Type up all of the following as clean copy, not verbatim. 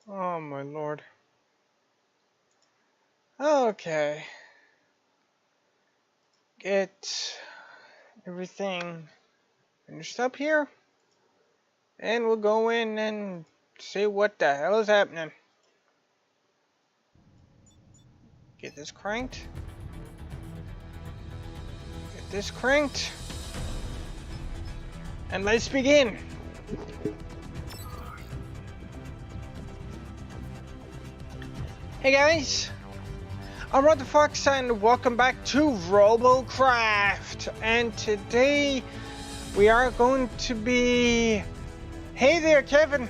Oh my lord. Okay. Get everything finished up here. And we'll go in and see what the hell is happening. Get this cranked. Get this cranked. And let's begin. Hey guys, I'm Robocraft Fox and welcome back to Robocraft. And today we are going to be... Hey there, Kevin.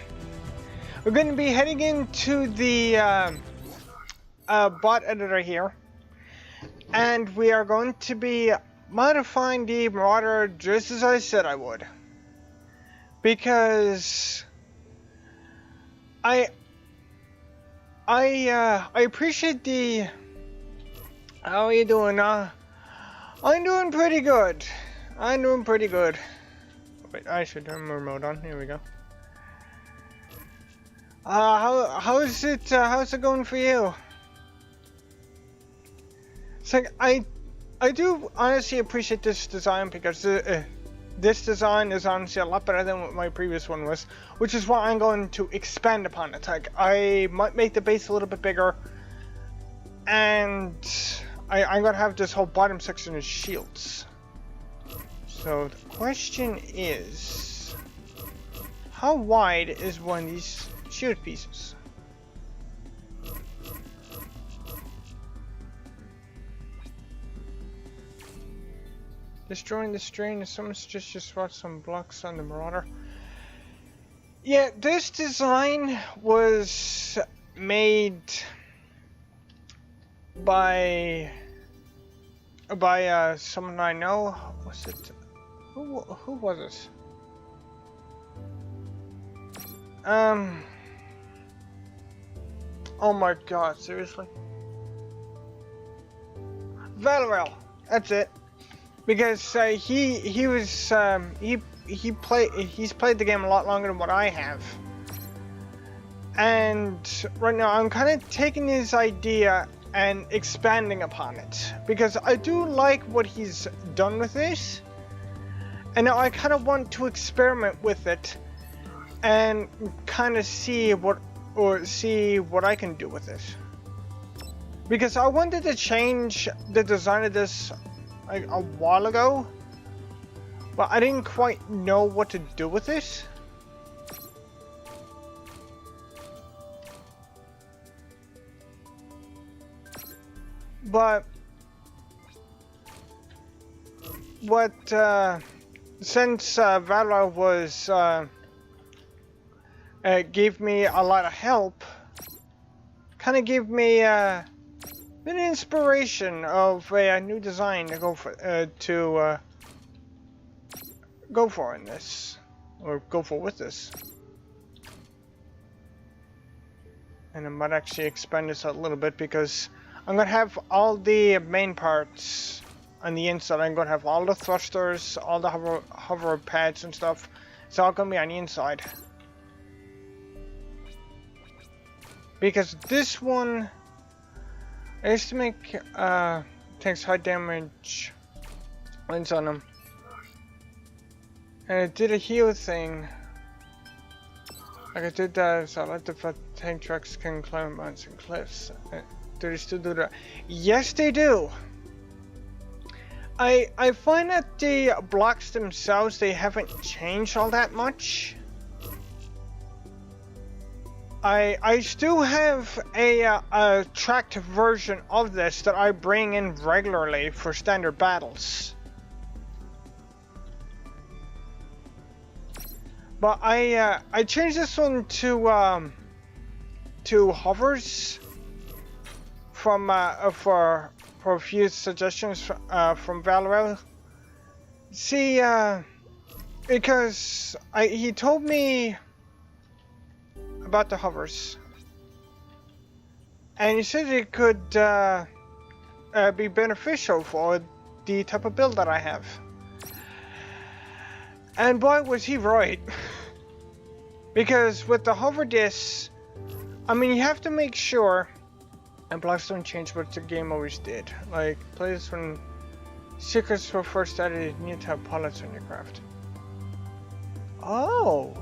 We're going to be heading into the bot editor here. And we are going to be modifying the Marauder just as I said I would. Because I appreciate the... How are you doing? I'm doing pretty good. I'm doing pretty good. Wait, I should turn my remote on. Here we go. How's it going for you? It's like I do honestly appreciate this design because this design is honestly a lot better than what my previous one was, which is why I'm going to expand upon it. Like, I might make the base a little bit bigger, and I'm gonna have this whole bottom section as shields. So the question is, how wide is one of these shield pieces? Destroying the strain, someone's just watched some blocks on the Marauder. Yeah, this design was made by someone I know. Was it? Who was it? Oh my god, seriously? Valorel, that's it. Because he's played the game a lot longer than what I have, and right now I'm kind of taking his idea and expanding upon it because I do like what he's done with this, and now I kind of want to experiment with it and kind of see what I can do with it, because I wanted to change the design of this like a while ago, but I didn't quite know what to do with it. But since Valor was gave me a lot of help, kind of gave me an inspiration of a new design to go for in this, or go for with this. And I might actually expand this a little bit because I'm gonna have all the main parts on the inside. I'm gonna have all the thrusters, all the hover pads and stuff. It's all gonna be on the inside. Because this one, I used to make takes high damage lens on them, and it did a heal thing. Like I did that, so I like the tank trucks can climb mountains and cliffs. Do they still do that? Yes, they do. I find that the blocks themselves, they haven't changed all that much. I still have a tracked version of this that I bring in regularly for standard battles. But I changed this one to hovers from for a few suggestions from Valorel. See, because he told me about the hovers, and he said it could be beneficial for the type of build that I have. And boy, was he right. Because with the hover discs, I mean, you have to make sure, and blocks don't change what the game always did. Like, plays when secrets were first added, you need to have pilots on your craft. Oh.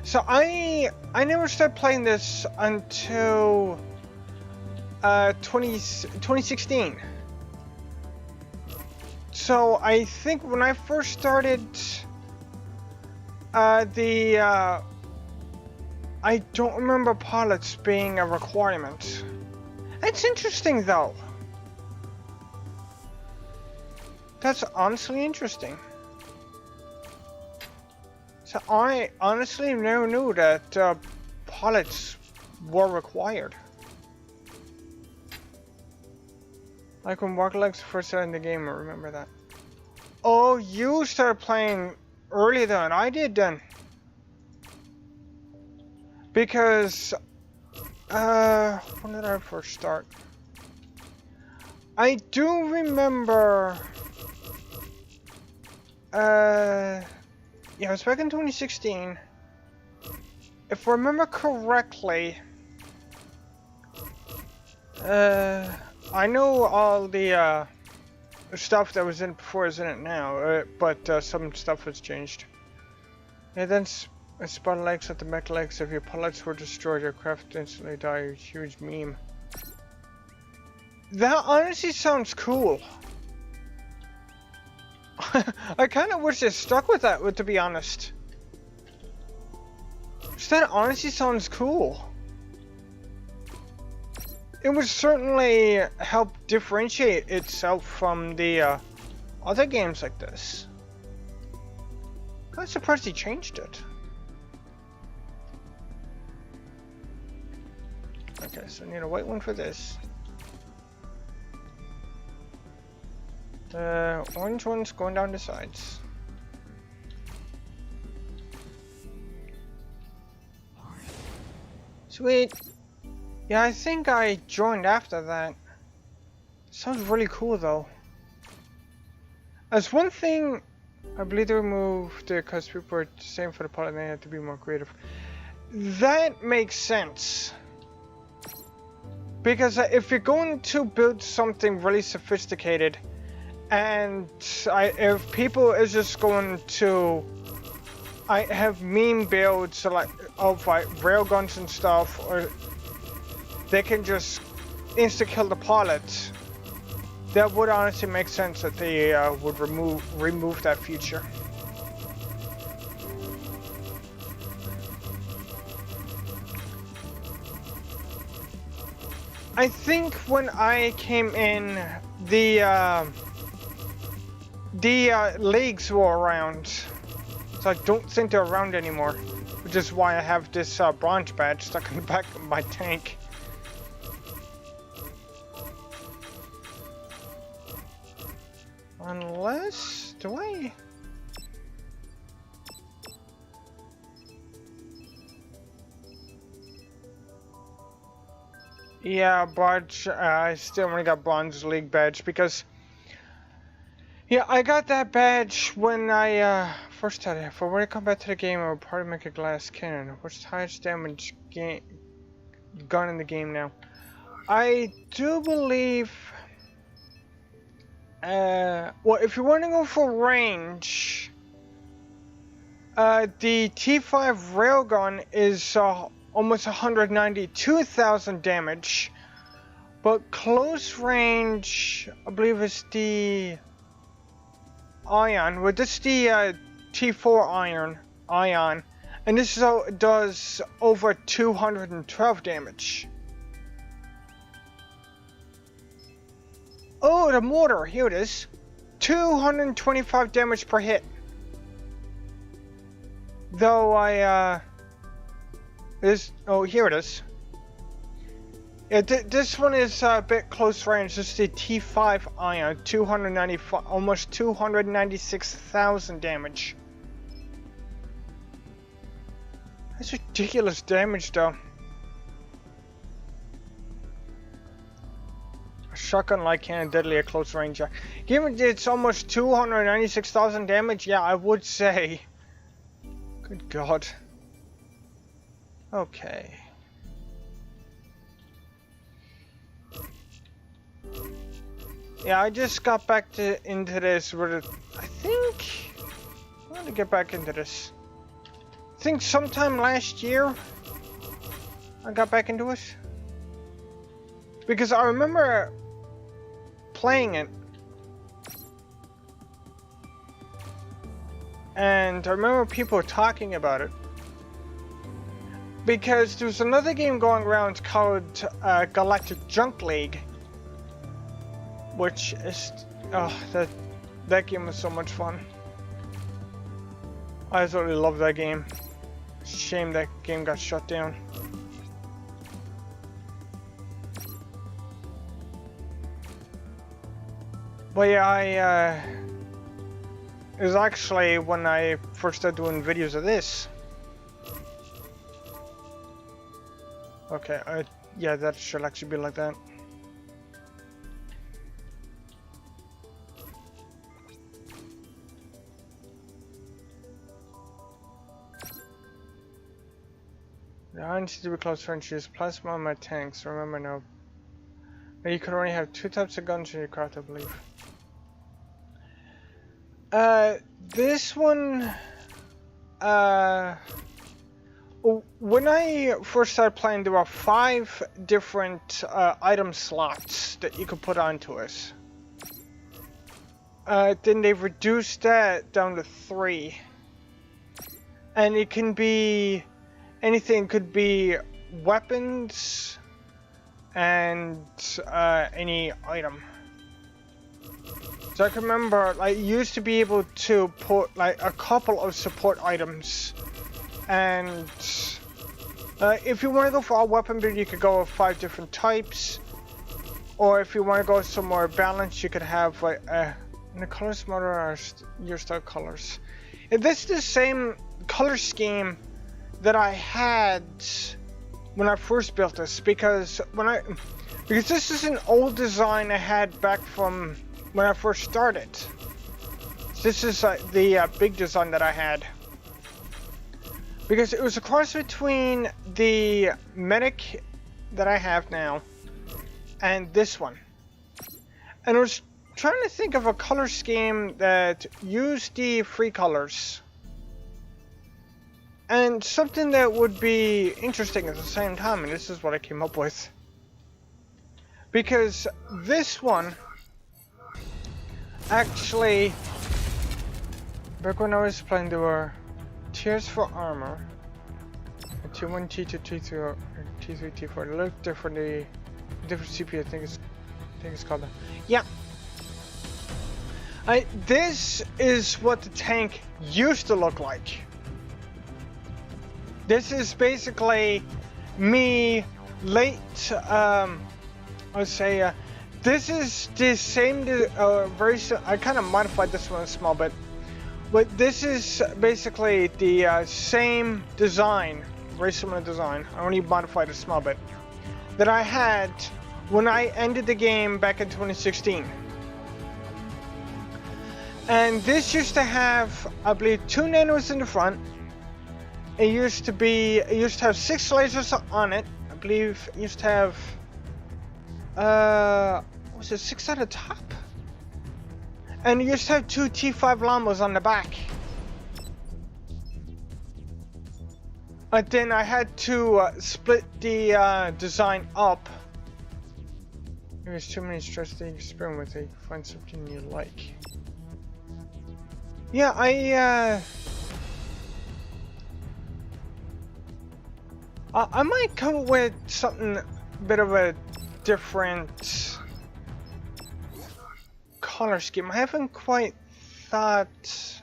So I never started playing this until 2016. So I think when I first started I don't remember pilots being a requirement. It's interesting though. That's honestly interesting. So I honestly never knew that pilots were required. Like when MacLeod first started in the game, I remember that. Oh, you started playing earlier than I did then. Because, when did I first start? I do remember, yeah, it was back in 2016. If I remember correctly, I know all the stuff that was in it before is in it now, but some stuff has changed. And then spot legs at the mech legs. If your pilots were destroyed, your craft instantly die. Huge meme. That honestly sounds cool. I kind of wish they stuck with that, to be honest. That honestly sounds cool. It would certainly help differentiate itself from the other games like this. I'm surprised he changed it. Okay, so I need a white one for this. The orange one's going down the sides. Sweet. Yeah, I think I joined after that. Sounds really cool though. As one thing, I believe they removed the because people were saying for the pilot they had to be more creative. That makes sense. Because if you're going to build something really sophisticated, and if people is just going to, I have meme builds like of like railguns and stuff, or they can just insta kill the pilot. That would honestly make sense that they would remove that feature. I think when I came in, the leagues were around, so I don't think they're around anymore, which is why I have this bronze badge stuck in the back of my tank. Unless, do I? Yeah, but I still only got Bronze League badge because, yeah, I got that badge when I first started. For when I come back to the game, I will probably make a glass cannon, which is the highest damage gun in the game now. I do believe, well, if you want to go for range, the T5 railgun is almost 192,000 damage, but close range, I believe it's the Ion. Well, this is the T4 Ion, and this does over 212 damage. Oh, the mortar, here it is. 225 damage per hit. Though oh, here it is. Yeah, this one is a bit close range. This is the T5 Ion, 295, almost 296,000 damage. That's ridiculous damage, though. shotgun light cannon deadly at close range. Given it's almost 296,000 damage, yeah, I would say. Good God. Okay. Yeah, I just got back into this with I think I'm gonna get back into this. I think sometime last year I got back into it. Because I remember playing it. And I remember people talking about it. Because there's another game going around called Galactic Junk League. Which is... oh, that game was so much fun. I absolutely love that game. Shame that game got shut down. But yeah, it was actually when I first started doing videos of this. Okay, yeah, that should actually be like that. I need to be close friends. Use plasma on my tanks. Remember now. But you can only have 2 types of guns in your craft, I believe. This one, when I first started playing, there were 5 different item slots that you could put onto it. Then they reduced that down to 3. And it can be anything. Could be weapons and any item. So I can remember, like, you used to be able to put like a couple of support items, and if you want to go for all weapon build, you could go with 5 different types, or if you want to go somewhere balanced, you could have like the colors model are your style colors. And this is the same color scheme that I had when I first built this, because this is an old design I had back from when I first started. This is the big design that I had, because it was a cross between the medic that I have now and this one. And I was trying to think of a color scheme that used the 3 colors and something that would be interesting at the same time, and this is what I came up with. Because this one actually, back when I was playing, there were tiers for armor, T1, T2, T3, T3, T4. They look differently, different CPU. I think it's called that. Yeah. This is what the tank used to look like. This is basically me late. I would say. This is the same, I kind of modified this one a small bit, but this is basically the same design, very similar design. I only modified a small bit, that I had when I ended the game back in 2016. And this used to have, I believe, 2 nanos in the front. It used to have 6 lasers on it. I believe it used to have, was it 6 at the top? And you used to have 2 T5 llamas on the back. But then I had to split the design up. There's too many stress that you experiment with it. Find something you like. Yeah, I might come up with something a bit of a different color scheme. I haven't quite thought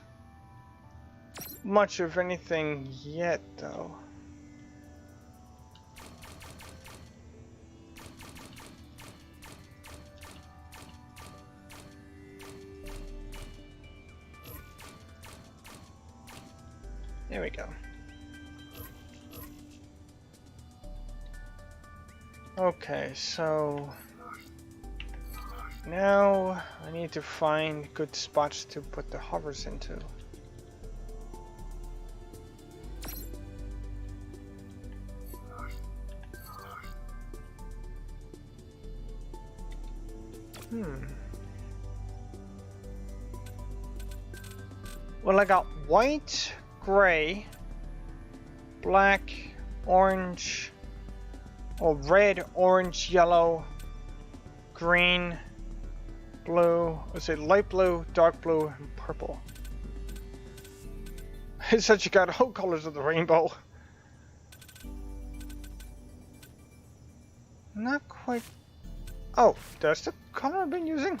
much of anything yet, though. There we go. Okay, so Now I need to find good spots to put the hovers into. Well, I got white, gray, black, orange, or red, orange, yellow, green, blue, let's say light blue, dark blue, and purple. It said you got all colors of the rainbow. Not quite. Oh, that's the color I've been using?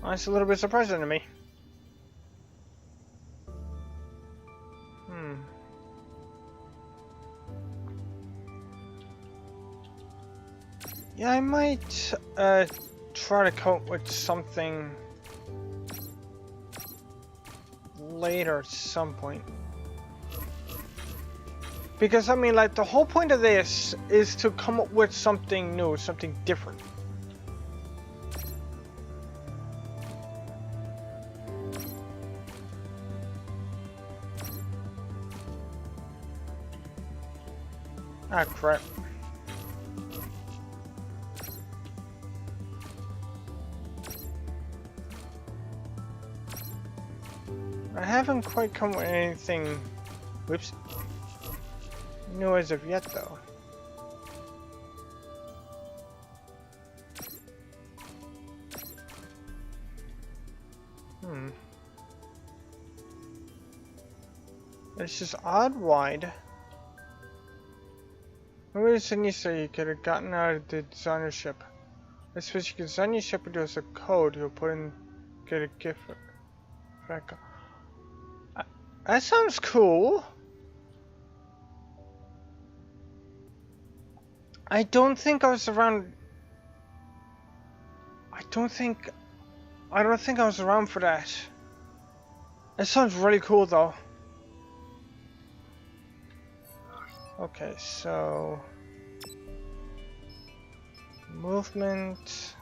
That's a little bit surprising to me. Yeah, I might try to cope with something later at some point. Because I mean, like, the whole point of this is to come up with something new, something different. Ah, crap. I haven't quite come up with anything, whoops, new as of yet, though. It's just odd wide. Maybe it's an Easter you could have gotten out of the designer ship. I suppose you can design your ship into a code you'll put in, get a gift back. That sounds cool. I don't think I was around. I don't think I was around for that. It sounds really cool though. Okay, so movement.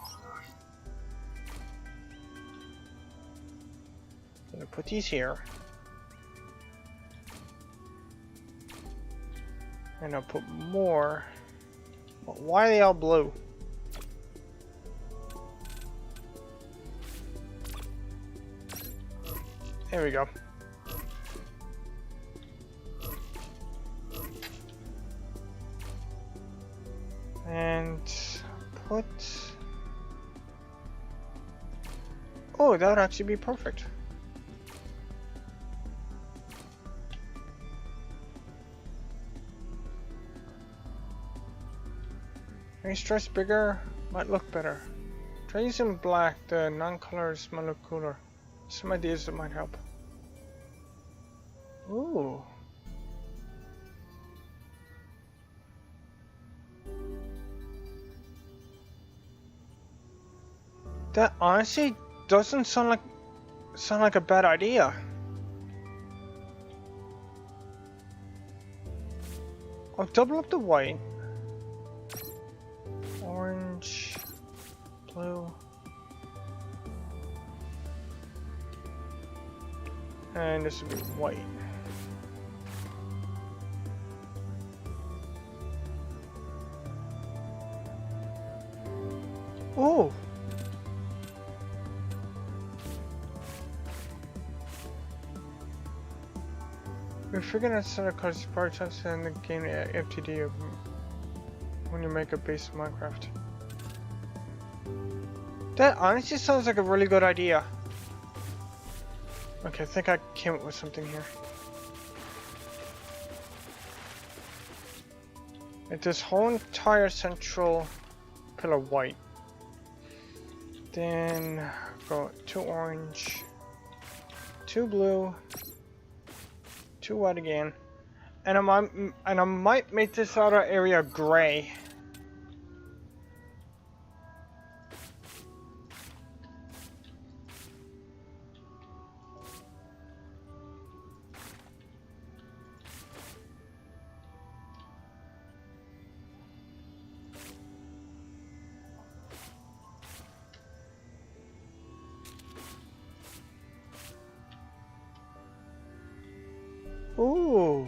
Gonna put these here. And I'll put more. But why are they all blue? There we go. And put... Oh, that would actually be perfect. Any stress bigger might look better. Try using black, the non-colors might look cooler. Some ideas that might help. Ooh. That honestly doesn't sound like a bad idea. I'll double up the white. Orange, blue, and this will be white. Oh! We're figuring out some of the cards part chance in the game FTD when you make a base of Minecraft. That honestly sounds like a really good idea. Okay, I think I came up with something here. It's this whole entire central pillar white. Then go 2 orange, 2 blue, 2 white again, and I might make this outer area gray. Ooh.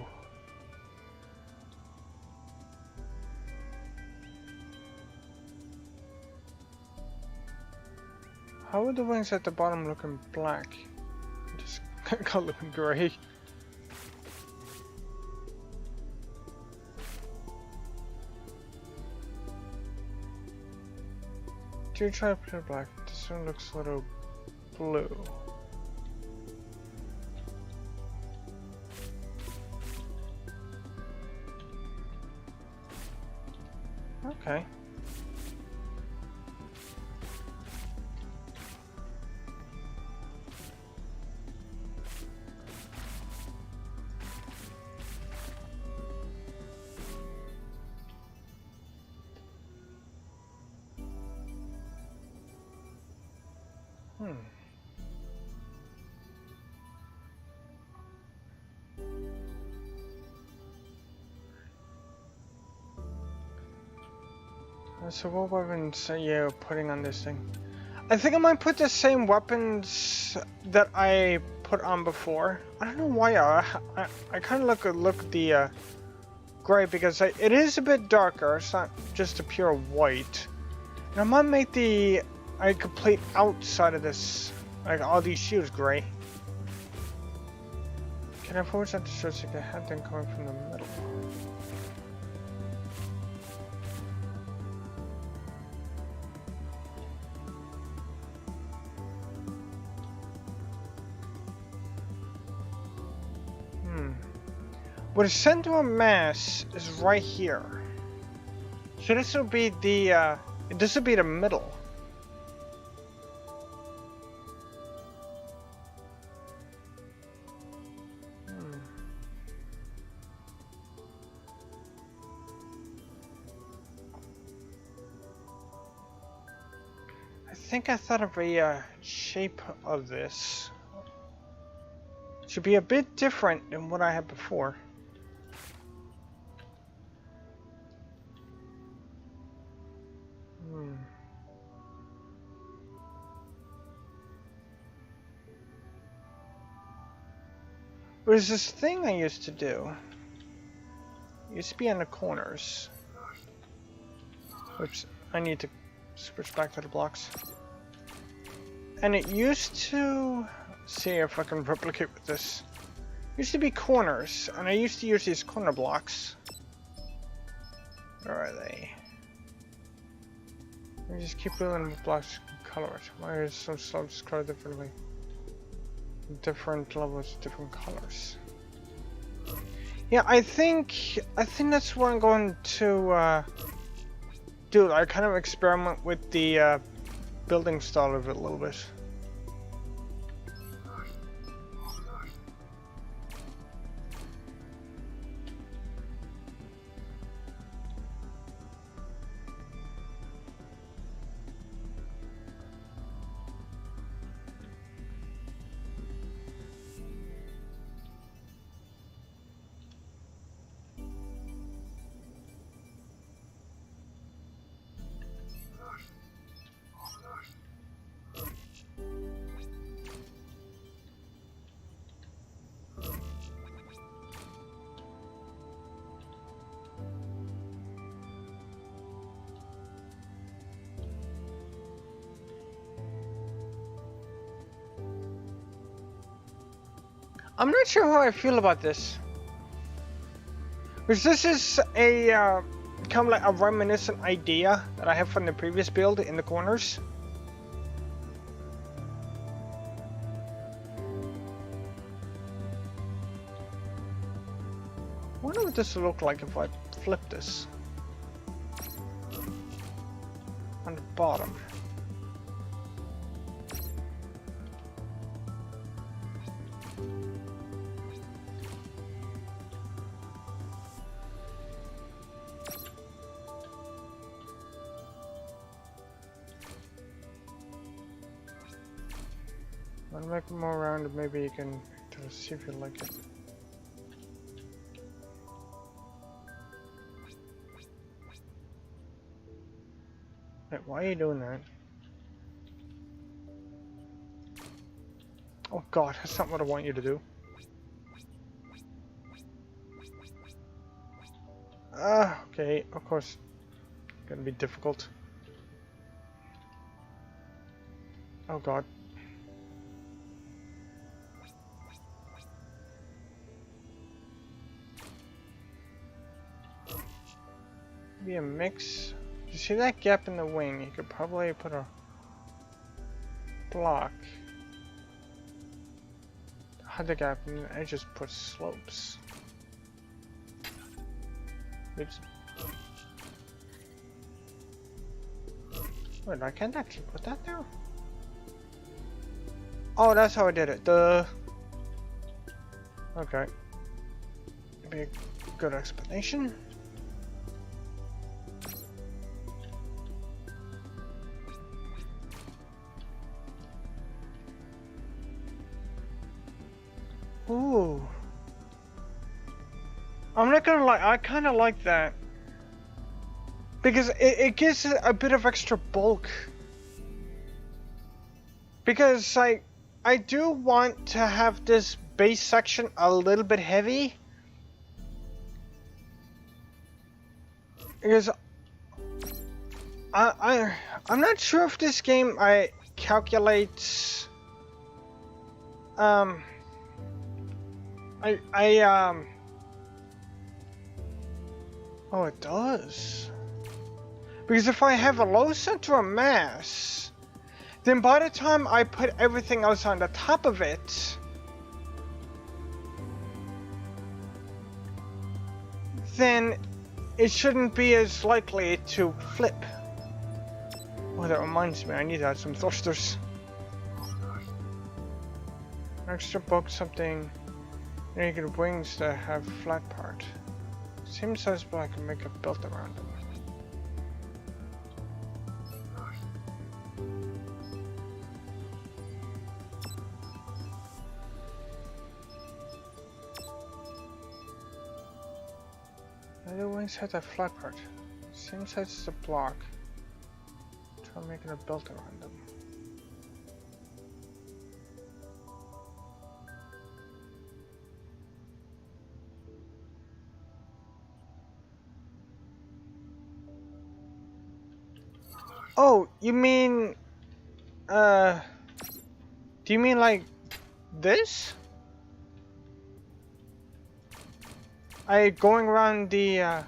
How are the wings at the bottom looking black? Just got looking grey. Do try to put it black. This one looks a little blue. Okay. So what weapons are you putting on this thing? I think I might put the same weapons that I put on before. I don't know why I kind of look the gray because it is a bit darker. It's not just a pure white. And I might make the complete outside of this, like all these shoes, gray. Can I force that to show like a head thing coming from the middle? Well, the center of mass is right here. So this will be the middle. I think I thought of a shape of this. It should be a bit different than what I had before. There's this thing I used to do. It used to be on the corners. Oops, I need to switch back to the blocks. And it used to... see if I can replicate with this. It used to be corners, and I used to use these corner blocks. Where are they? Let me just keep building with blocks colored. Why is it so slow to color differently? Different levels, different colors. Yeah, I think that's what I'm going to do. I kind of experiment with the building style of it a little bit. I'm not sure how I feel about this. Because this is a kind of like a reminiscent idea that I have from the previous build in the corners. I wonder what this will look like if I flip this on the bottom. I'll make it more rounded, maybe you can see if you like it. Wait, why are you doing that? Oh god, that's not what I want you to do. Okay, of course. Gonna be difficult. Oh god. Maybe a mix. You see that gap in the wing? You could probably put a block. Hide the gap and I just put slopes. Oops. Wait, I can't actually put that there? Oh, that's how I did it. Duh. Okay. Maybe a good explanation. Ooh. I'm not gonna lie, I kinda like that. Because it gives it a bit of extra bulk. Because I do want to have this base section a little bit heavy. Because I'm not sure if this game calculates oh, it does. Because if I have a low center of mass, then by the time I put everything else on the top of it, then it shouldn't be as likely to flip. Oh, that reminds me, I need to add some thrusters. Extra bulk something. Then you get wings that have flat part. Same size, but I can make a belt around them. The wings have that flat part. Same size as the block. Try making a belt around them. Oh, you mean, do you mean like this? Going around the,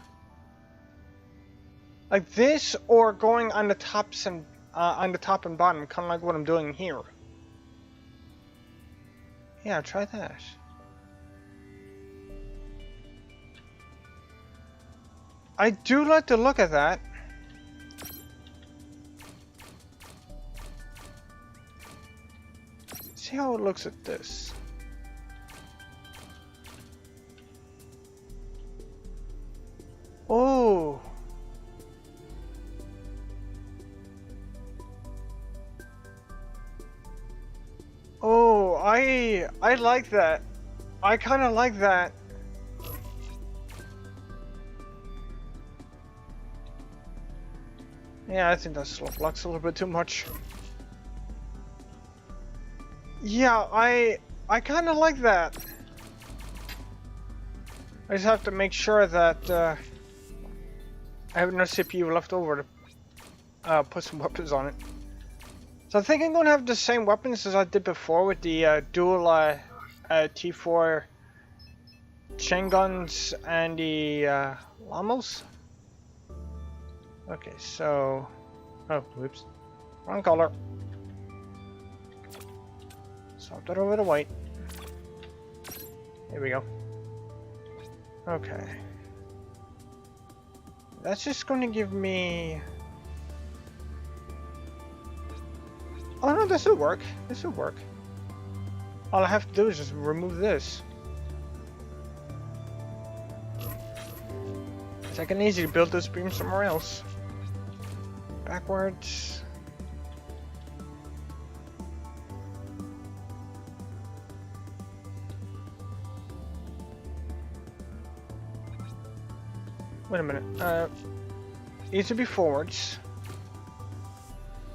like this, or going on the tops and, on the top and bottom, kind of like what I'm doing here. Yeah, try that. I do like to look at that. See how it looks at this. Oh. Oh, I like that. I kind of like that. Yeah, I think that slope blocks a little bit too much. Yeah, I kind of like that. I just have to make sure that I have enough CPU left over to put some weapons on it. So I think I'm going to have the same weapons as I did before with the dual T4 chain guns and the llamas. Okay, so... Oh, whoops. Wrong color. Swap that over to white. Here we go. Okay. That's just going to give me... Oh no, this will work. This will work. All I have to do is just remove this. It's like an easy to build this beam somewhere else. Backwards. Wait a minute. These would be forwards.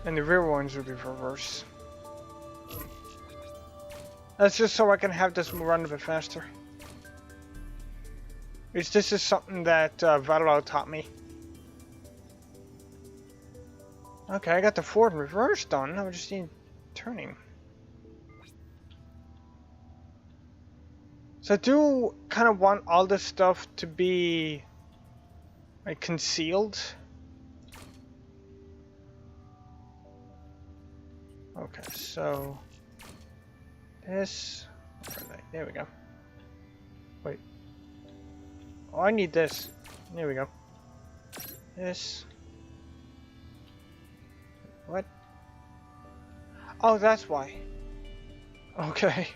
And the rear ones would be reverse. That's just so I can have this move around a bit faster. This is something that Valorant taught me. Okay, I got the forward and reverse done. I just need turning. So I do kind of want all this stuff to be like concealed. Okay, so this, there we go. Wait. Oh, I need this. There we go. This. What? Oh, that's why. Okay.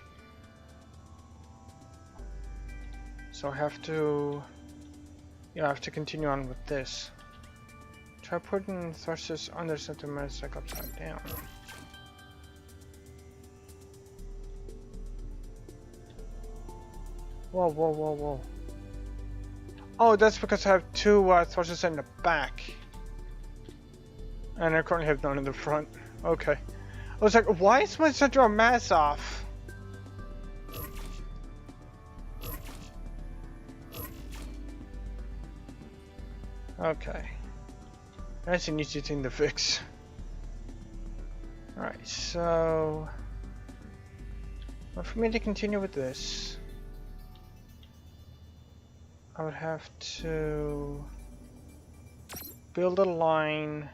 So I have to... Yeah, I have to continue on with this. Try putting thrusters under something that's like upside down. Whoa, whoa, whoa, whoa. Oh, that's because I have two thrusters in the back. And I currently have none in the front. Okay. I was like, why is my center of mass off? Okay. That's an easy thing to fix. Alright, so... Well, for me to continue with this, I would have to build a line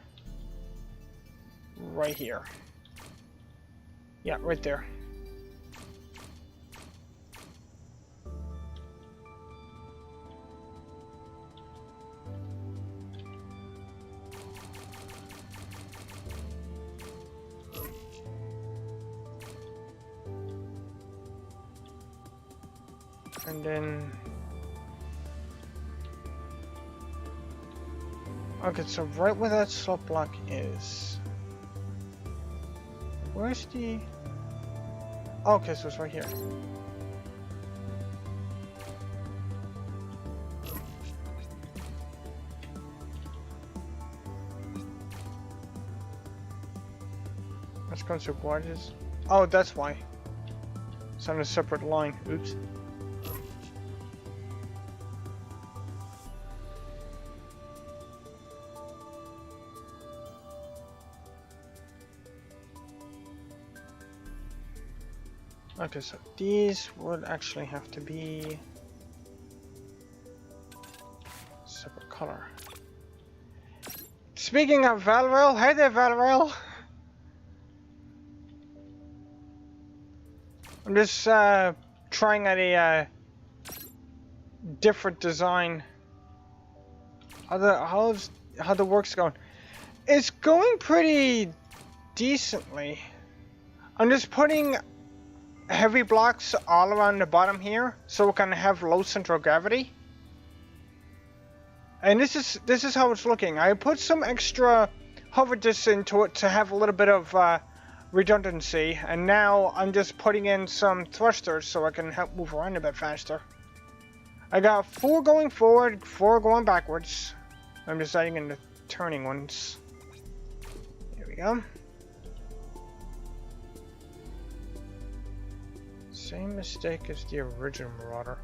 right here. Yeah, right there. And then... Okay, so right where that slope block is... Where's the... Okay, so it's right here. That's going to gorgeous. Oh, that's why. It's on a separate line. Oops. Okay, so these would actually have to be separate color. Speaking of Valorel, hey there Valorel! I'm just trying out a different design. How the work's going? It's going pretty decently. I'm just putting heavy blocks all around the bottom here, so we can have low central gravity. And this is how it's looking. I put some extra hover discs into it to have a little bit of redundancy, and now I'm just putting in some thrusters so I can help move around a bit faster. I got 4 going forward, 4 going backwards. I'm just adding in the turning ones. There we go. Same mistake as the original Marauder.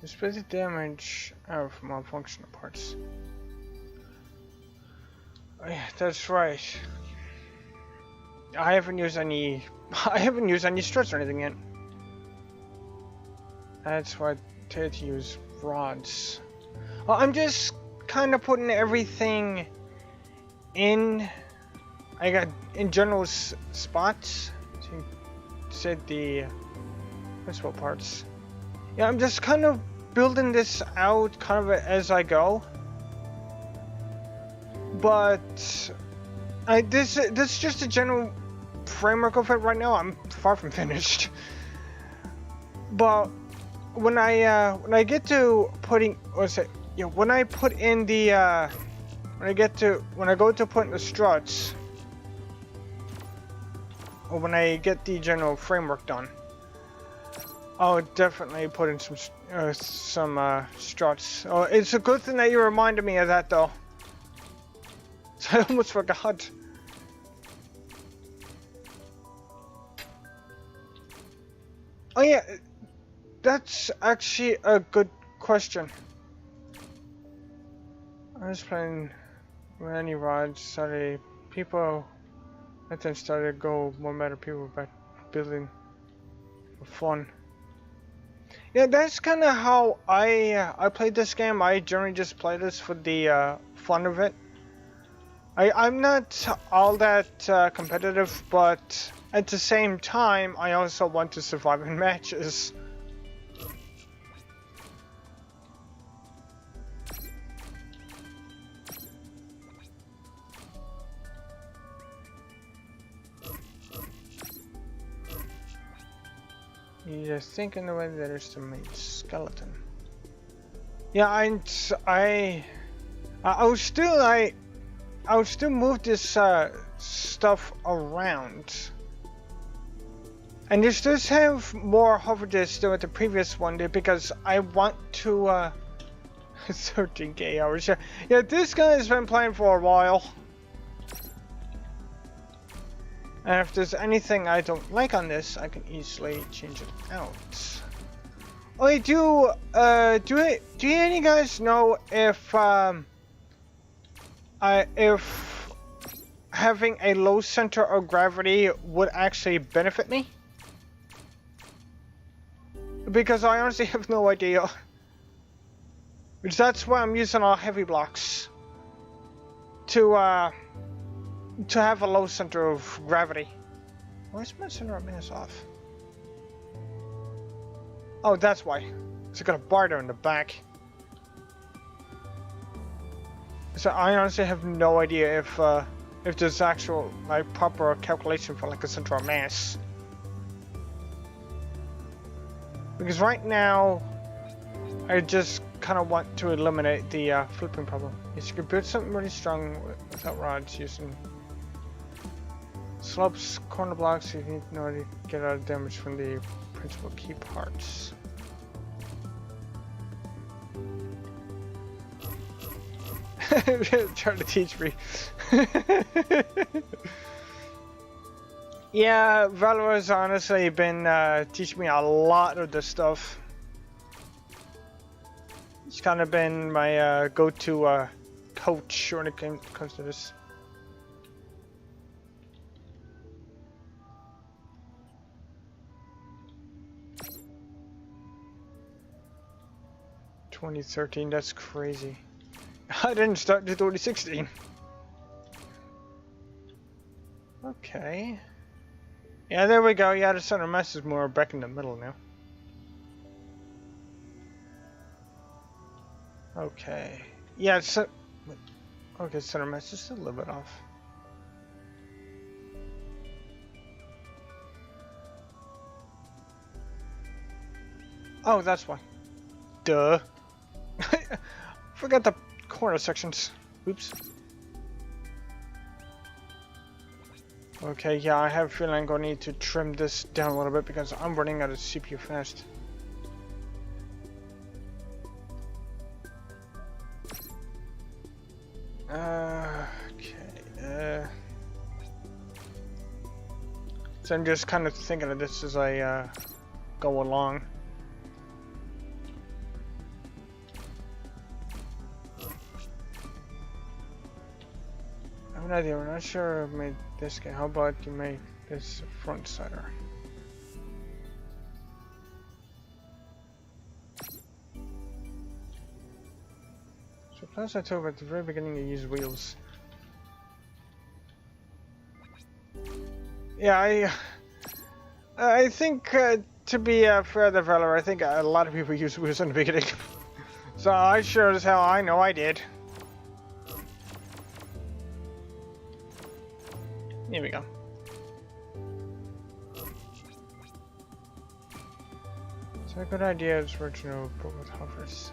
Split the damage out from malfunctional parts. Oh, yeah, that's right. I haven't used any struts or anything yet. That's why I tend to use rods. Well, I'm just kind of putting everything in. I got in general spots. So you said the principal parts. Yeah, I'm just kind of building this out kind of as I go, but this is just a general framework of it right now. I'm far from finished, but when I get to putting, what's it? Yeah, when I put in the when I go to put in the struts, or when I get the general framework done, I'll definitely put in some struts. Oh, it's a good thing that you reminded me of that, though. I almost forgot. Oh yeah, that's actually a good question. I was playing many rides. Started people. I then started to go more meta people back building for fun. Yeah, that's kind of how I played this game. I generally just play this for the fun of it. I'm not all that competitive, but at the same time, I also want to survive in matches. You just think in the way that is the main skeleton. Yeah, I would still move this stuff around. And this does have more hover disks than with the previous one there because I want to 13k hours. Yeah, this guy has been playing for a while. And if there's anything I don't like on this, I can easily change it out. Oh, I do any guys know if having a low center of gravity would actually benefit me? Because I honestly have no idea. Because that's why I'm using all heavy blocks to have a low center of gravity. Why is my center of mass off? Oh, that's why. It's got a bar there in the back. So I honestly have no idea if there's actual like proper calculation for like a center of mass. Because right now, I just kind of want to eliminate the flipping problem. Yes, you can build something really strong without rods using slopes, corner blocks. You need to know to get out of damage from the principal key parts. Trying to teach me. Yeah, Valor has honestly been teaching me a lot of this stuff. It's kind of been my go-to coach when it comes to this. $2013, that's crazy. I didn't start to 2016. Okay. Yeah, there we go. Yeah, the center mass is more back in the middle now. Okay. Yeah, so okay, center mass is still a little bit off. Oh, that's why. Duh. Forgot the corner sections. Oops. Okay, yeah, I have a feeling I'm going to need to trim this down a little bit because I'm running out of CPU fast. Okay. So I'm just kind of thinking of this as I go along. I have an idea. We're not sure I made this guy. How about you make this front sider? So plus I told at the very beginning you use wheels. Yeah, I think to be fair to Valor, I think a lot of people use wheels in the beginning. So I sure as hell I know I did. Here we go. So a good idea is original, but with hovers.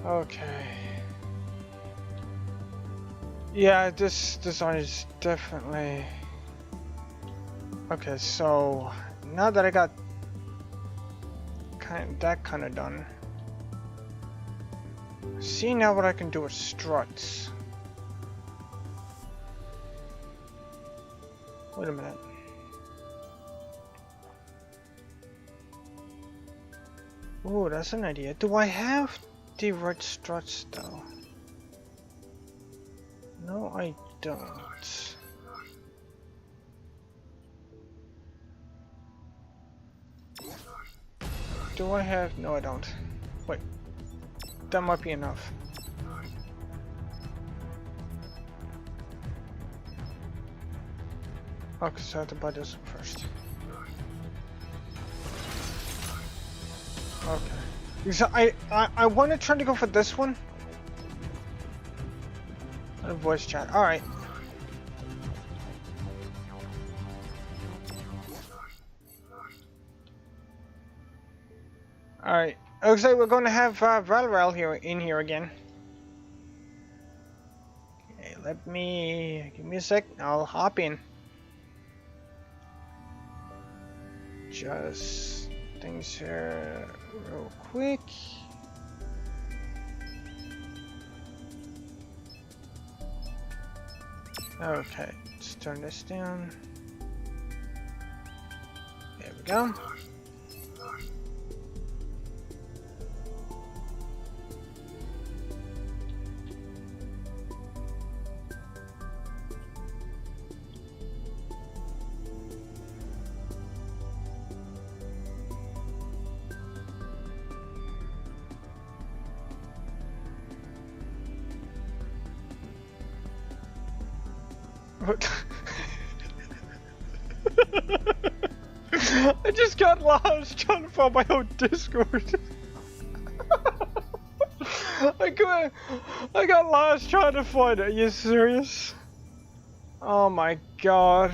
Okay. Yeah, this design is definitely... Okay, so now that I got that kind of done, see now what I can do with struts. Wait a minute. Ooh, that's an idea. Do I have the right struts though? No, I don't. Do I have? No, I don't. Wait, that might be enough. Okay, so I have to buy this one first. Okay. So I want to try to go for this one. Voice chat. All right. All right. Looks like we're going to have Valorel here in here again. Okay, give me a sec. I'll hop in. Just things here real quick. Okay, let's turn this down. There we go. I just got lost trying to find my own Discord. I got lost trying to find it. Are you serious? Oh my god.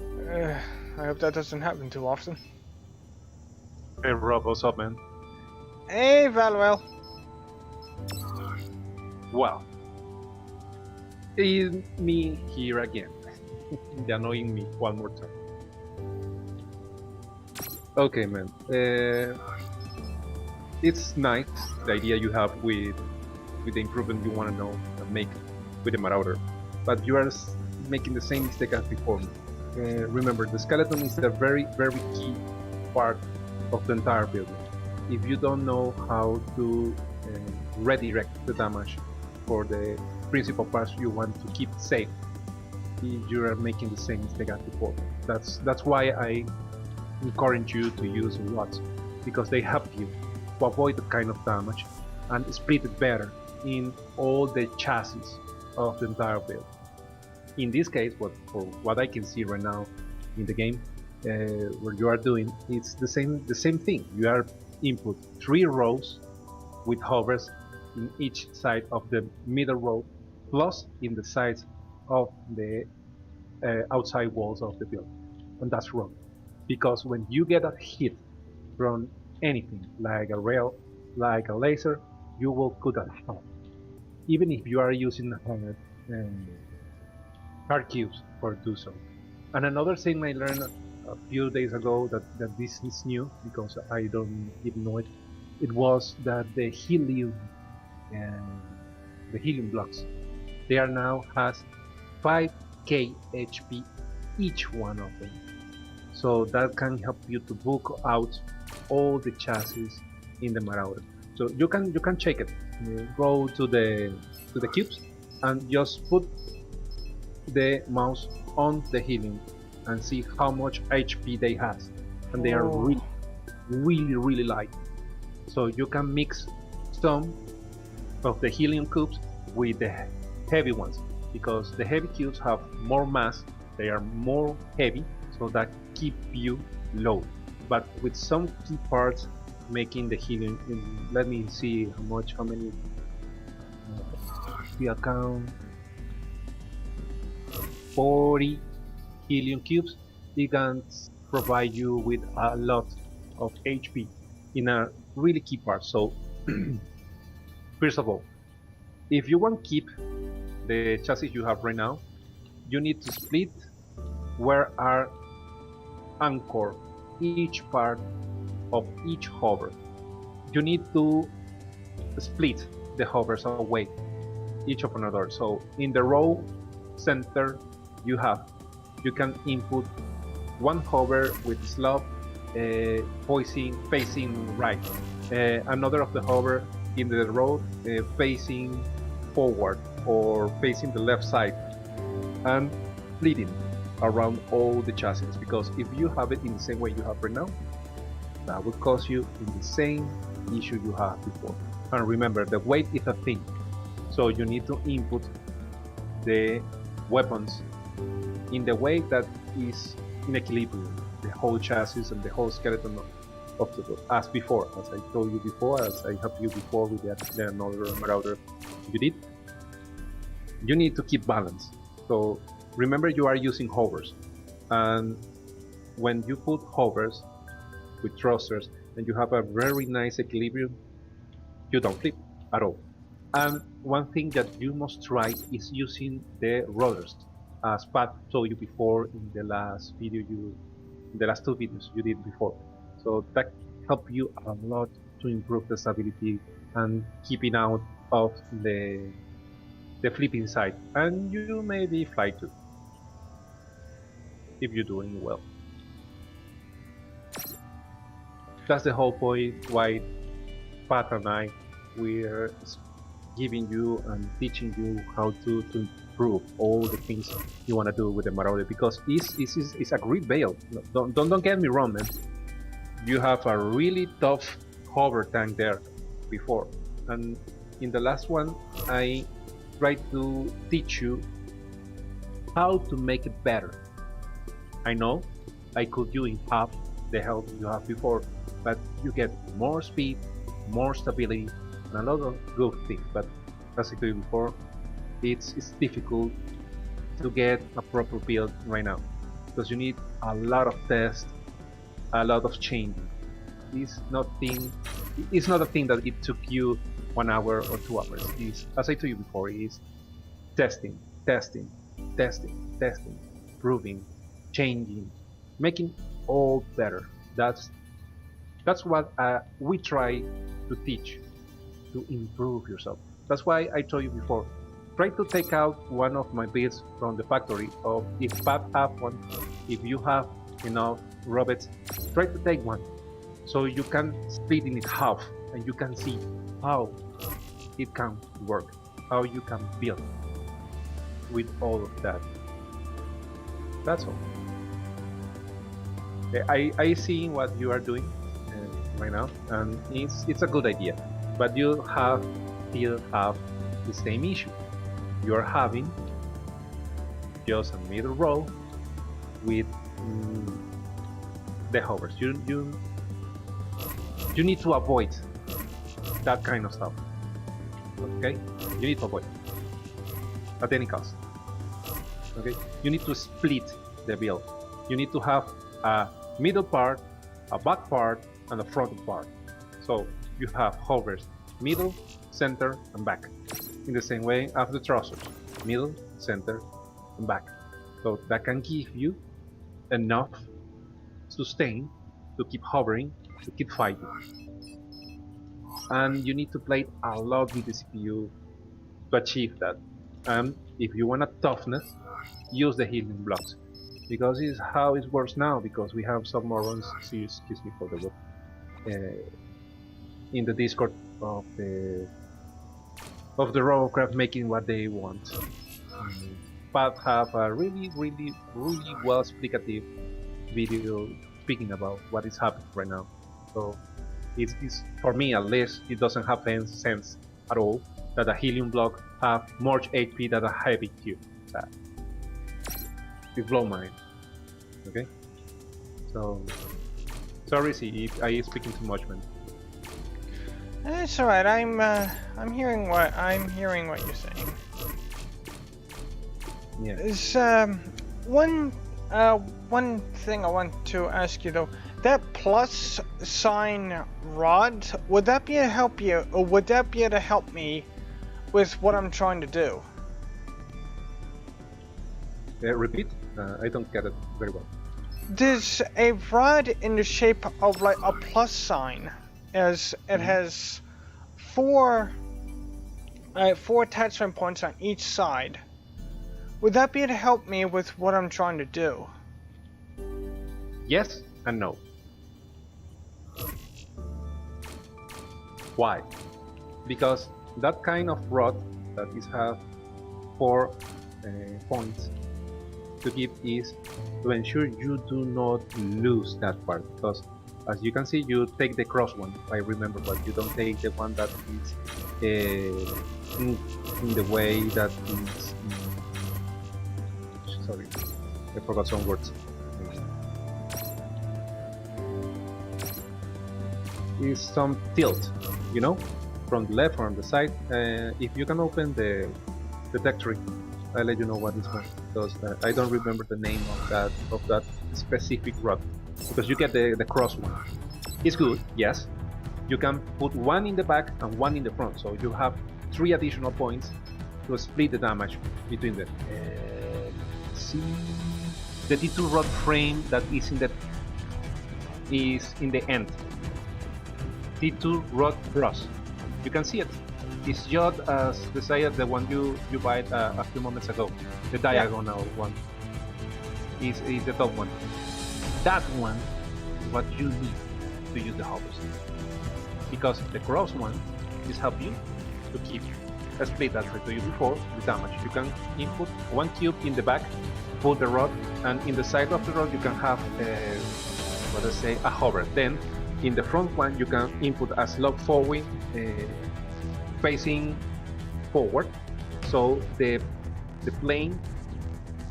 I hope that doesn't happen too often. Hey Rob, what's up, man? Hey Valwell. Well, it's me here again. They're annoying me one more time. Okay, man. It's nice the idea you have with the improvement you want to know and make with the Marauder, but you are making the same mistake as before. Remember, the skeleton is a very key part of the entire build. If you don't know how to redirect the damage for the principal parts you want to keep safe, you are making the same mistake as before. That's why I encourage you to use rods, because they help you to avoid that kind of damage and split it better in all the chassis of the entire build. In this case, for what I can see right now in the game, what you are doing, it's the same thing. You are input 3 rows with hovers in each side of the middle row, plus in the sides of the outside walls of the build. And that's wrong, because when you get a hit from anything like a rail, like a laser, you will cut a shot, even if you are using hard cubes for do so. And another thing I learned a few days ago that this is new, because I don't even know it, it was that the helium blocks, they are now has 5k HP each one of them. So that can help you to book out all the chassis in the Marauder. So you can check it. Go to the cubes and just put the mouse on the helium and see how much HP they have, and they are really light. So you can mix some of the helium cubes with the heavy ones, because the heavy cubes have more mass, they are more heavy, so that keep you low. But with some key parts making the helium. Let me see how many the account 40 helium cubes. It can provide you with a lot of HP in a really key part. So first of all, if you want to keep the chassis you have right now, you need to split where are anchor each part of each hover. You need to split the hovers away each of another. So in the row center you can input one hover with slope facing right, another of the hover in the road facing forward or facing the left side, and splitting around all the chassis, because if you have it in the same way you have right now, that will cause you in the same issue you had before. And remember, the weight is a thing, so you need to input the weapons in the way that is in equilibrium, the whole chassis and the whole skeleton of the boat, as before, as I told you before, as I helped you before with the another Marauder you did. You need to keep balance. So remember, you are using hovers, and when you put hovers with thrusters and you have a very nice equilibrium, you don't flip at all. And one thing that you must try is using the rollers, as Pat told you before in the last video the last two videos you did before. So that help you a lot to improve the stability and keeping out of the flipping side, and you maybe fly too if you're doing well. That's the whole point why Pat and I we're giving you and teaching you how to improve all the things you want to do with the Marauder, because it's a great build. Don't get me wrong, man. You have a really tough hover tank there before, and in the last one I tried to teach you how to make it better. I know I could do in half the health you have before, but you get more speed, more stability, and a lot of good things. But as I told you before, it's difficult to get a proper build right now, because you need a lot of tests, a lot of changing. It's not a thing that it took you 1 hour or 2 hours. As I told you before, is testing, proving, changing, making all better. That's what we try to teach, to improve yourself. That's why I told you before, try to take out one of my builds from the factory, or if Pat have one, if you have enough robots, try to take one, so you can split in it half, and you can see how it can work, how you can build with all of that. That's all. I see what you are doing right now, and it's a good idea, but you still have the same issue. You are having just a middle row with the hovers. You need to avoid that kind of stuff. Okay, you need to avoid at any cost. Okay, you need to split the build. You need to have a middle part, a back part, and a front part. So you have hovers, middle, center, and back. In the same way as the thrusters, middle, center, and back. So that can give you enough sustain to keep hovering, to keep fighting. And you need to play a lot with the CPU to achieve that. And if you want a toughness, use the healing blocks, because it's how it works now. Because we have some morons, excuse me for the word, in the Discord of the Robocraft making what they want. But have a really well explicative video speaking about what is happening right now. So it's for me at least, it doesn't have any sense at all that a helium block have more HP than a heavy cube. It blows my mind. Okay? So sorry if I speaking too much, man. It's alright. I'm hearing what you're saying. Yeah. Is one thing I want to ask you though. That plus sign rod, would that be able to help you, or would that be able to help me with what I'm trying to do? Repeat? I don't get it very well. There's a rod in the shape of like a plus sign, as it has four attachment points on each side. Would that be able to help me with what I'm trying to do? Yes and no. Why? Because that kind of rod that is have 4 points to keep is to ensure you do not lose that part, because as you can see, you take the cross one, I remember, but you don't take the one that is in the way that is sorry, I forgot some words. Is some tilt, you know, from the left or on the side. If you can open the tree, I'll let you know what is one, because I don't remember the name of that specific rod. Because you get the cross one. It's good, yes. You can put one in the back and one in the front, so you have 3 additional points to split the damage between them. See the T2 rod frame that is in the end. T2 rod cross. You can see it. It's just as desired, the one you bought a few moments ago. The diagonal one is the top one. That one is what you need to use the harvest, because the cross one is help you to keep a split that I told you before, the damage. You can input 1 cube in the back, put the rod, and in the side of the rod you can have a hover. Then in the front one you can input a slug forward, facing forward, so the plane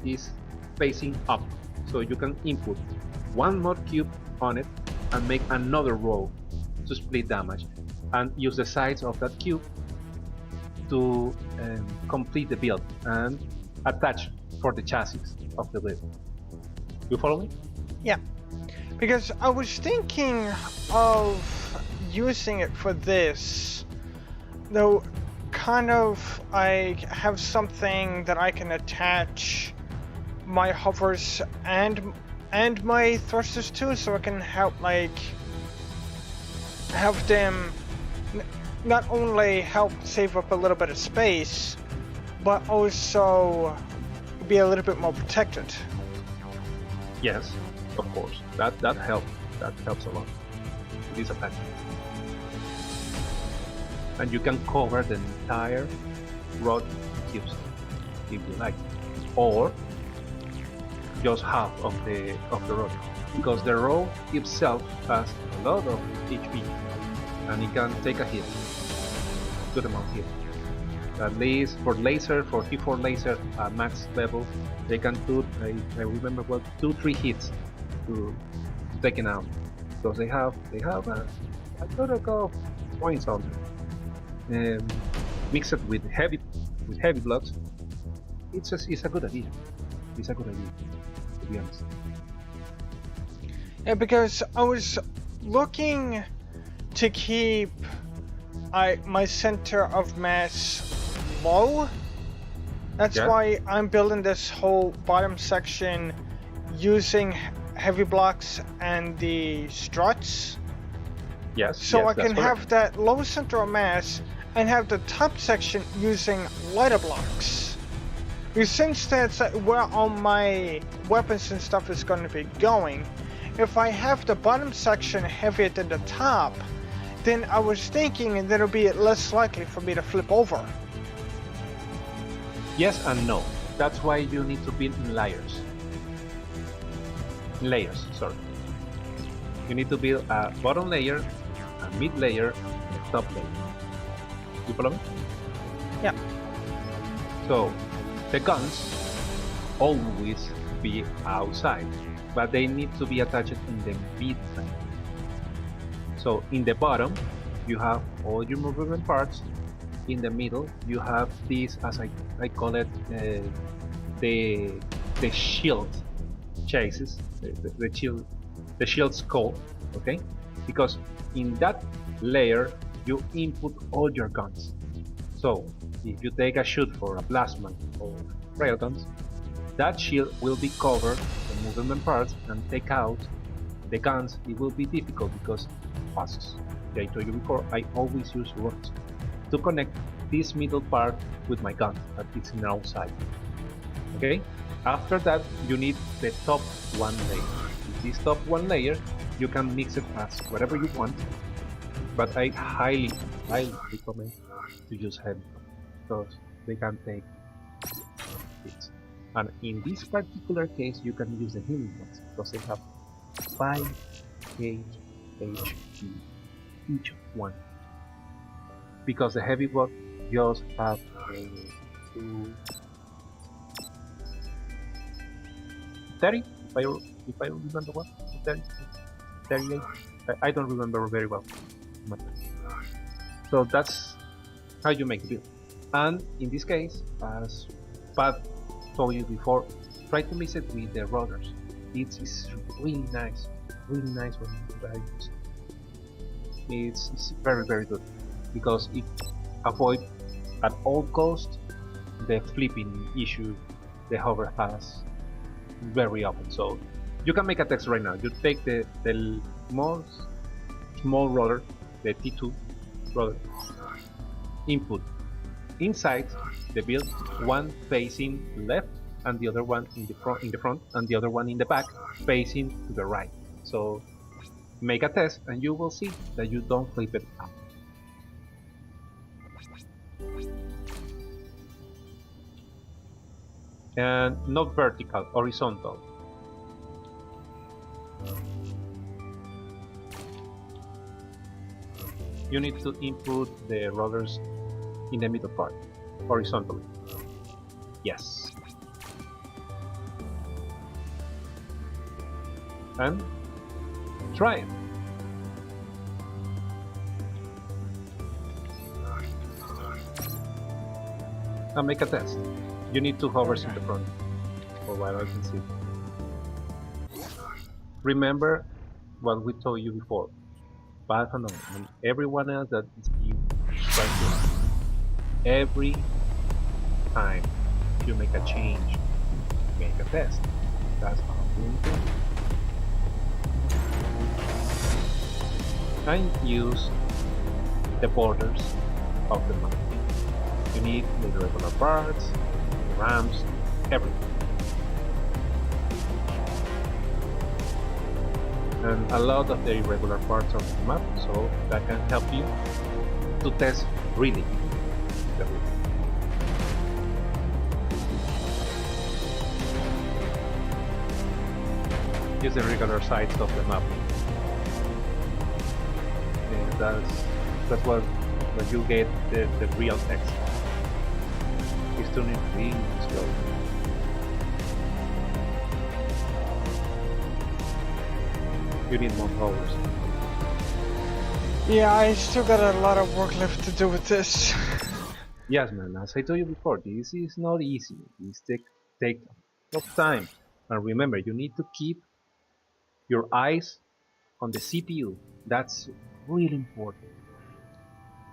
is facing up, so you can input 1 more cube on it and make another row to split damage, and use the sides of that cube to complete the build and attach for the chassis of the build. You follow me? Yeah, because I was thinking of using it for this, though. Kind of, I have something that I can attach my hovers and my thrusters to, so I can help, like, have them not only help save up a little bit of space, but also be a little bit more protected. Yes, of course. That helps. That helps a lot. It is attachment. And you can cover the entire rod cubes if you like, or just half of the rod, because the rod itself has a lot of HP and it can take a hit, good amount hit. At least for T4 laser at max level, they can do, I remember what, 2-3 hits to take it out, because they have a lot of points on them. Mixed with heavy blocks, it's a good idea. It's a good idea, to be honest. Yeah, because I was looking to keep my center of mass low. That's why I'm building this whole bottom section using heavy blocks and the struts. Yes. So I can have that low center of mass and have the top section using lighter blocks. Because since that's where all my weapons and stuff is going to be going, if I have the bottom section heavier than the top, then I was thinking that it'll be less likely for me to flip over. Yes and no. That's why you need to build in layers. Sorry. You need to build a bottom layer, a mid layer, and a top layer. You follow me? Yeah. So the guns always be outside, but they need to be attached in the mid side. So in the bottom, you have all your movement parts. In the middle, you have this, as I call it, the shield chases, the shield skull, okay? Because in that layer, you input all your guns. So if you take a shoot for a plasma or railguns, that shield will be covered the movement parts, and take out the guns. It will be difficult because, as I told you before, I always use rods to connect this middle part with my gun that is in outside. Okay? After that, you need the top one layer. With this top one layer, you can mix it as whatever you want, but I highly recommend to use heavy because they can take it. And in this particular case, you can use the healing ones because they have 5 HP each one. Because the heavy one just have 30, if I remember well, 30, 38. I don't remember very well. So that's how you make the build. And in this case, as Pat told you before, try to mix it with the routers. It's really nice when you try it. It's very good because it avoids at all cost the flipping issue the hover has very often. So you can make a test right now. You take the most small router, the T2 router, input inside the build, one facing left and the other one in the front and the other one in the back facing to the right. So make a test and you will see that you don't flip it out. And not vertical, horizontal. You need to input the routers in the middle part, horizontally. Yes. And try it. And make a test. You need 2 hovers in the front, for what I can see. Remember what we told you before. Balcony and everyone else that is trying to. Every time you make a change, make a test. That's how we do it. And use the borders of the map. You need the irregular parts, the ramps, everything. And a lot of the irregular parts of the map, so that can help you to test really everything. Use the regular sides of the map. And that's what you get the real text. It's turning really slow. You need more powers. Yeah, I still got a lot of work left to do with this. Yes, man, as I told you before, this is not easy. This take of time. And remember, you need to keep your eyes on the CPU. That's really important.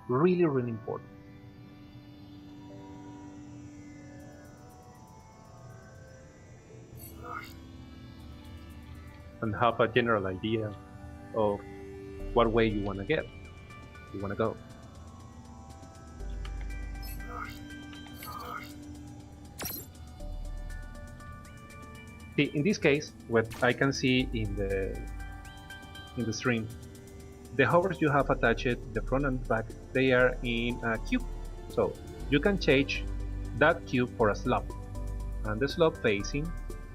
Really important. And have a general idea of what way you want to get, you want to go. See, in this case, what I can see in the stream, the hovers you have attached, the front and back, they are in a cube. So you can change that cube for a slot, and the slot facing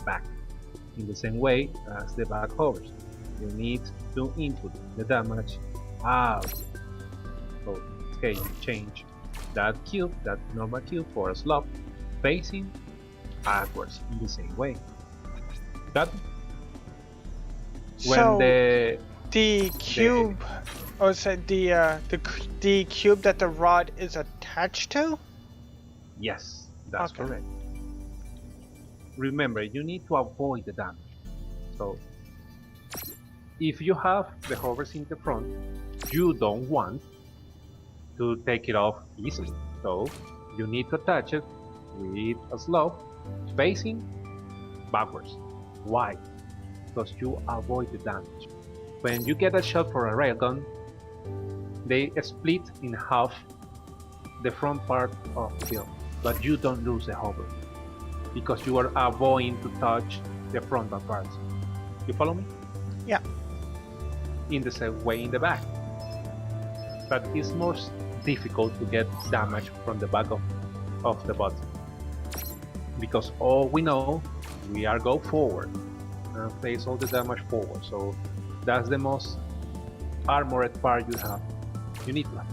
back. In the same way as the back hovers, you need to input the damage out. So okay, you change that cube, that normal cube, for a slot facing backwards in the same way. That when So the the cube Oh, is it the cube that the rod is attached to? Yes, that's Okay. correct. Remember, you need to avoid the damage. So, if you have the hovers in the front, you don't want to take it off easily. So, you need to attach it with a slope facing backwards. Why? Because you avoid the damage. When you get a shot for a railgun, they split in half the front part of the build, but you don't lose the hover because you are avoiding to touch the frontal parts. You follow me? Yeah. In the same way in the back. But it's more difficult to get damage from the back of the bot. Because all we know, we are go forward and place all the damage forward. So that's the most armored part you have. You need to have.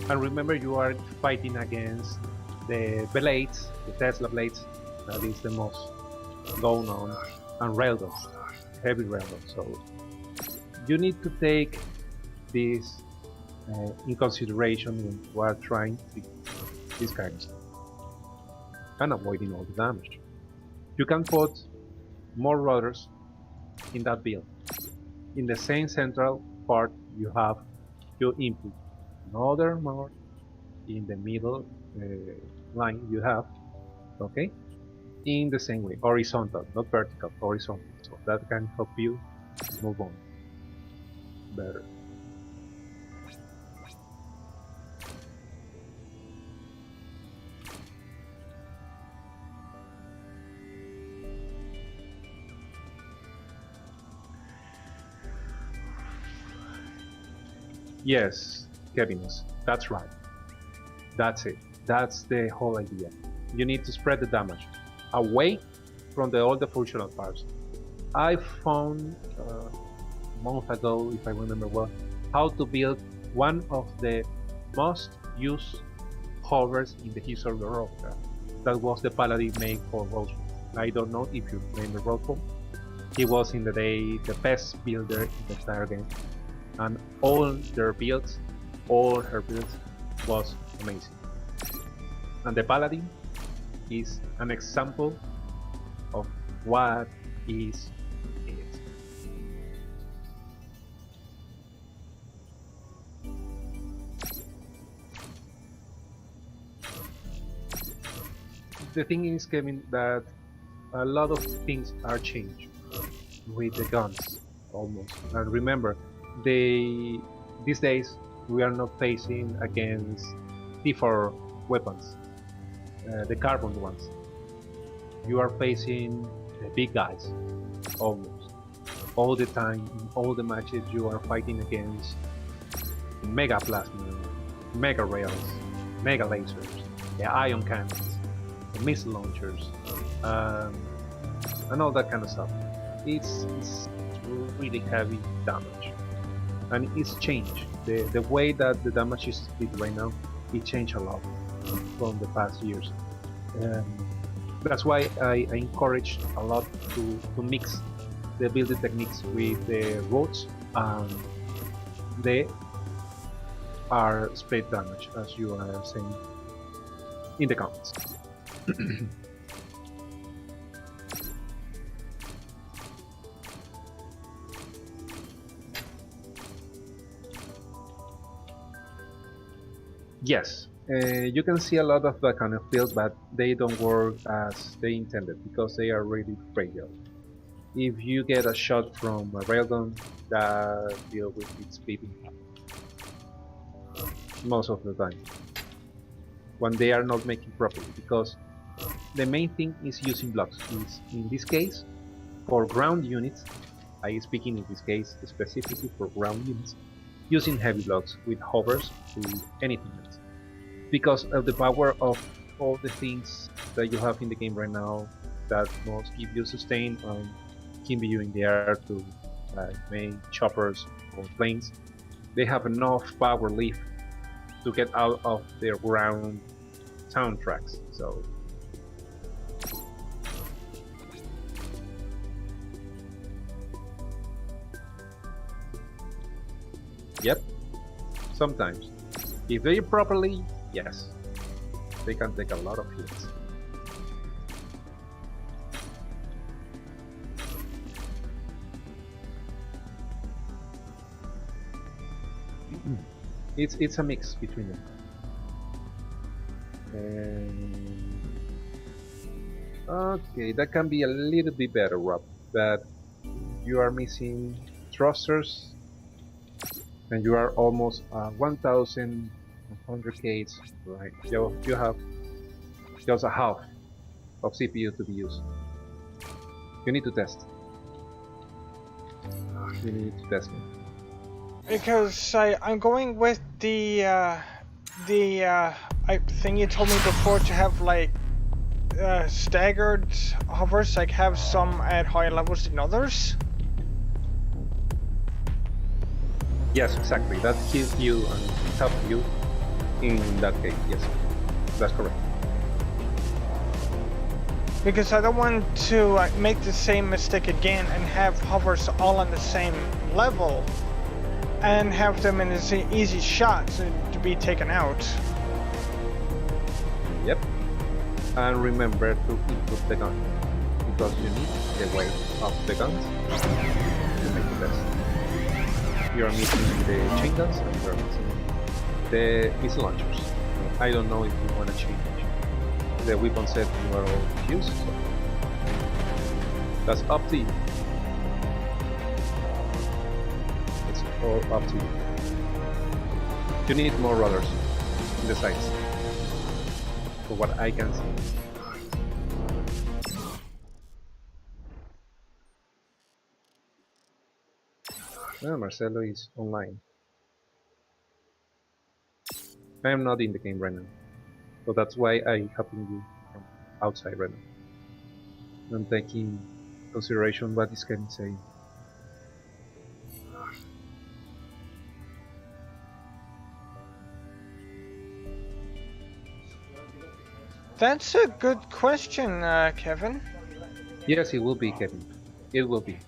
And remember, you are fighting against the blades, the Tesla blades. That is the most going on, and railguns, heavy railguns. So you need to take this in consideration when you are trying to this kind of stuff and avoiding all the damage. You can put more rotors in that build. In the same central part, you have your input. Another more in the middle line you have, okay, in the same way, horizontal, not vertical, horizontal. So that can help you move on better. Yes, Kevinus, that's right. That's it. That's the whole idea. You need to spread the damage away from all the functional parts. I found a month ago, if I remember well, how to build one of the most used hovers in the history of Robocraft. That was the Paladin made for Rosewall. I don't know if you remember Rosewall. He was in the day the best builder in the entire game, and all their builds, all her builds, was amazing. And the Paladin is an example of what is it. The thing is, Kevin, that a lot of things are changed with the guns, almost. And remember, these days we are not facing against T4 weapons, the carbon ones. You are facing the big guys, almost all the time. In all the matches, you are fighting against mega plasma, mega rails, mega lasers, the ion cannons, the missile launchers, and all that kind of stuff. It's really heavy damage, and it's changed. The way that the damage is split right now, it changed a lot from the past years. That's why I encourage a lot to mix the building techniques with the roads, and they are split damage, as you are saying in the comments. Yes, you can see a lot of that kind of build, but they don't work as they intended because they are really fragile. If you get a shot from a railgun, that build will be speeding up most of the time when they are not making properly, because the main thing is using blocks. Is in this case for ground units. I speaking in this case specifically for ground units, using heavy blocks with hovers with anything else, because of the power of all the things that you have in the game right now that must give you sustain and keep you in the air to make choppers or planes. They have enough power lift to get out of their ground soundtracks. So Yep, sometimes. If they properly, yes. They can take a lot of hits. It's a mix between them. Okay, that can be a little bit better, Rob. That you are missing thrusters, and you are almost 1,100 Ks, right? You have just a half of CPU to be used. You need to test. You need to test it. Because I'm going with the thing you told me before to have like staggered hovers, like have some at higher levels than others. Yes, exactly. That kills you and helps you in that case. Yes, that's correct. Because I don't want to make the same mistake again and have hovers all on the same level and have them in an easy shot to be taken out. Yep. And remember to input the gun, because you need the weight of the guns to make the best. You are missing the chain guns and you are missing the missile launchers. I don't know if you want to change the weapon set you are all used, so that's up to you. It's all up to you. You need more rollers in the sights, for what I can see. Marcelo is online. I am not in the game right now, so that's why I helping you from outside right now. I'm taking consideration what this game is saying. That's a good question, Kevin. Yes, it will be, Kevin. It will be.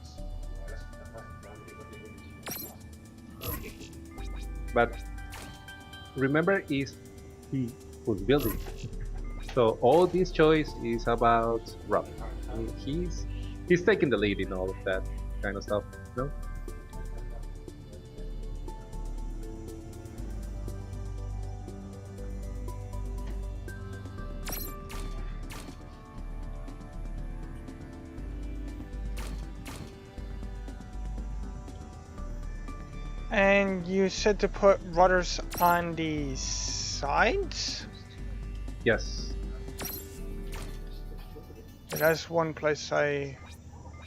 But remember, is he who's building. So all this choice is about Rob. I mean, he's taking the lead in all of that kind of stuff, no? And you said to put rudders on the sides? Yes. That's one place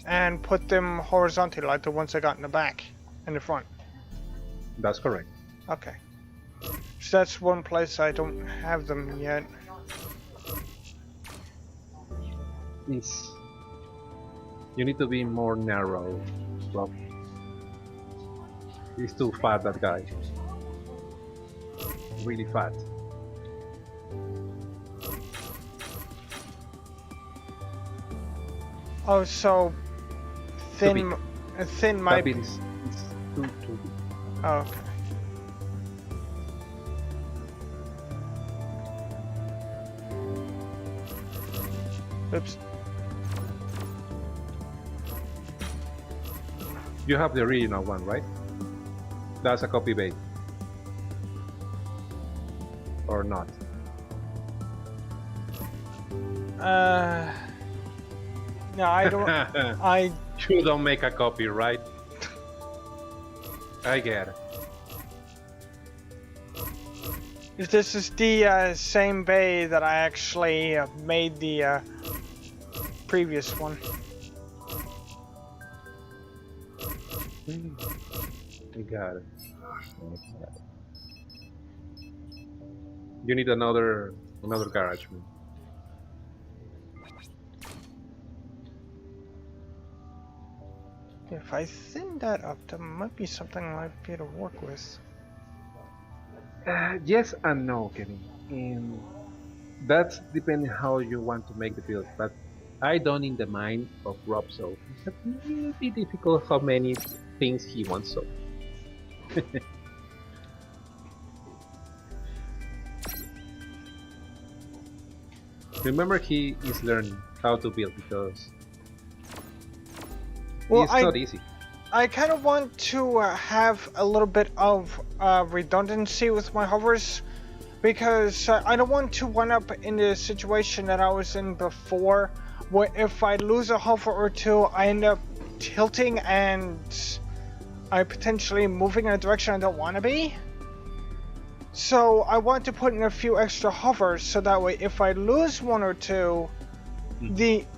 and put them horizontally like the ones I got in the back and the front. That's correct. Okay. So that's one place I don't have them yet. You need to be more narrow, Rob. He's too fat, that guy. Really fat. Oh, so thin might be. It's too big. Oh, okay. Oops. You have the original one, right? That's a copy bait. Or not? No, I don't. You don't make a copy, right? I get it. This is the same bay that I actually made the previous one. I got it. You need another garage, man. If I thin that up, there might be something I might be able to work with. Yes and no, Kevin. That's depending how you want to make the build. But I don't in the mind of Rob, so it's a little bit difficult how many things he wants. So Remember, he is learning how to build because Well, it's not easy. I kind of want to have a little bit of redundancy with my hovers because I don't want to wind up in the situation that I was in before, where if I lose a hover or two, I end up tilting and I potentially moving in a direction I don't want to be. So I want to put in a few extra hovers so that way if I lose one or two,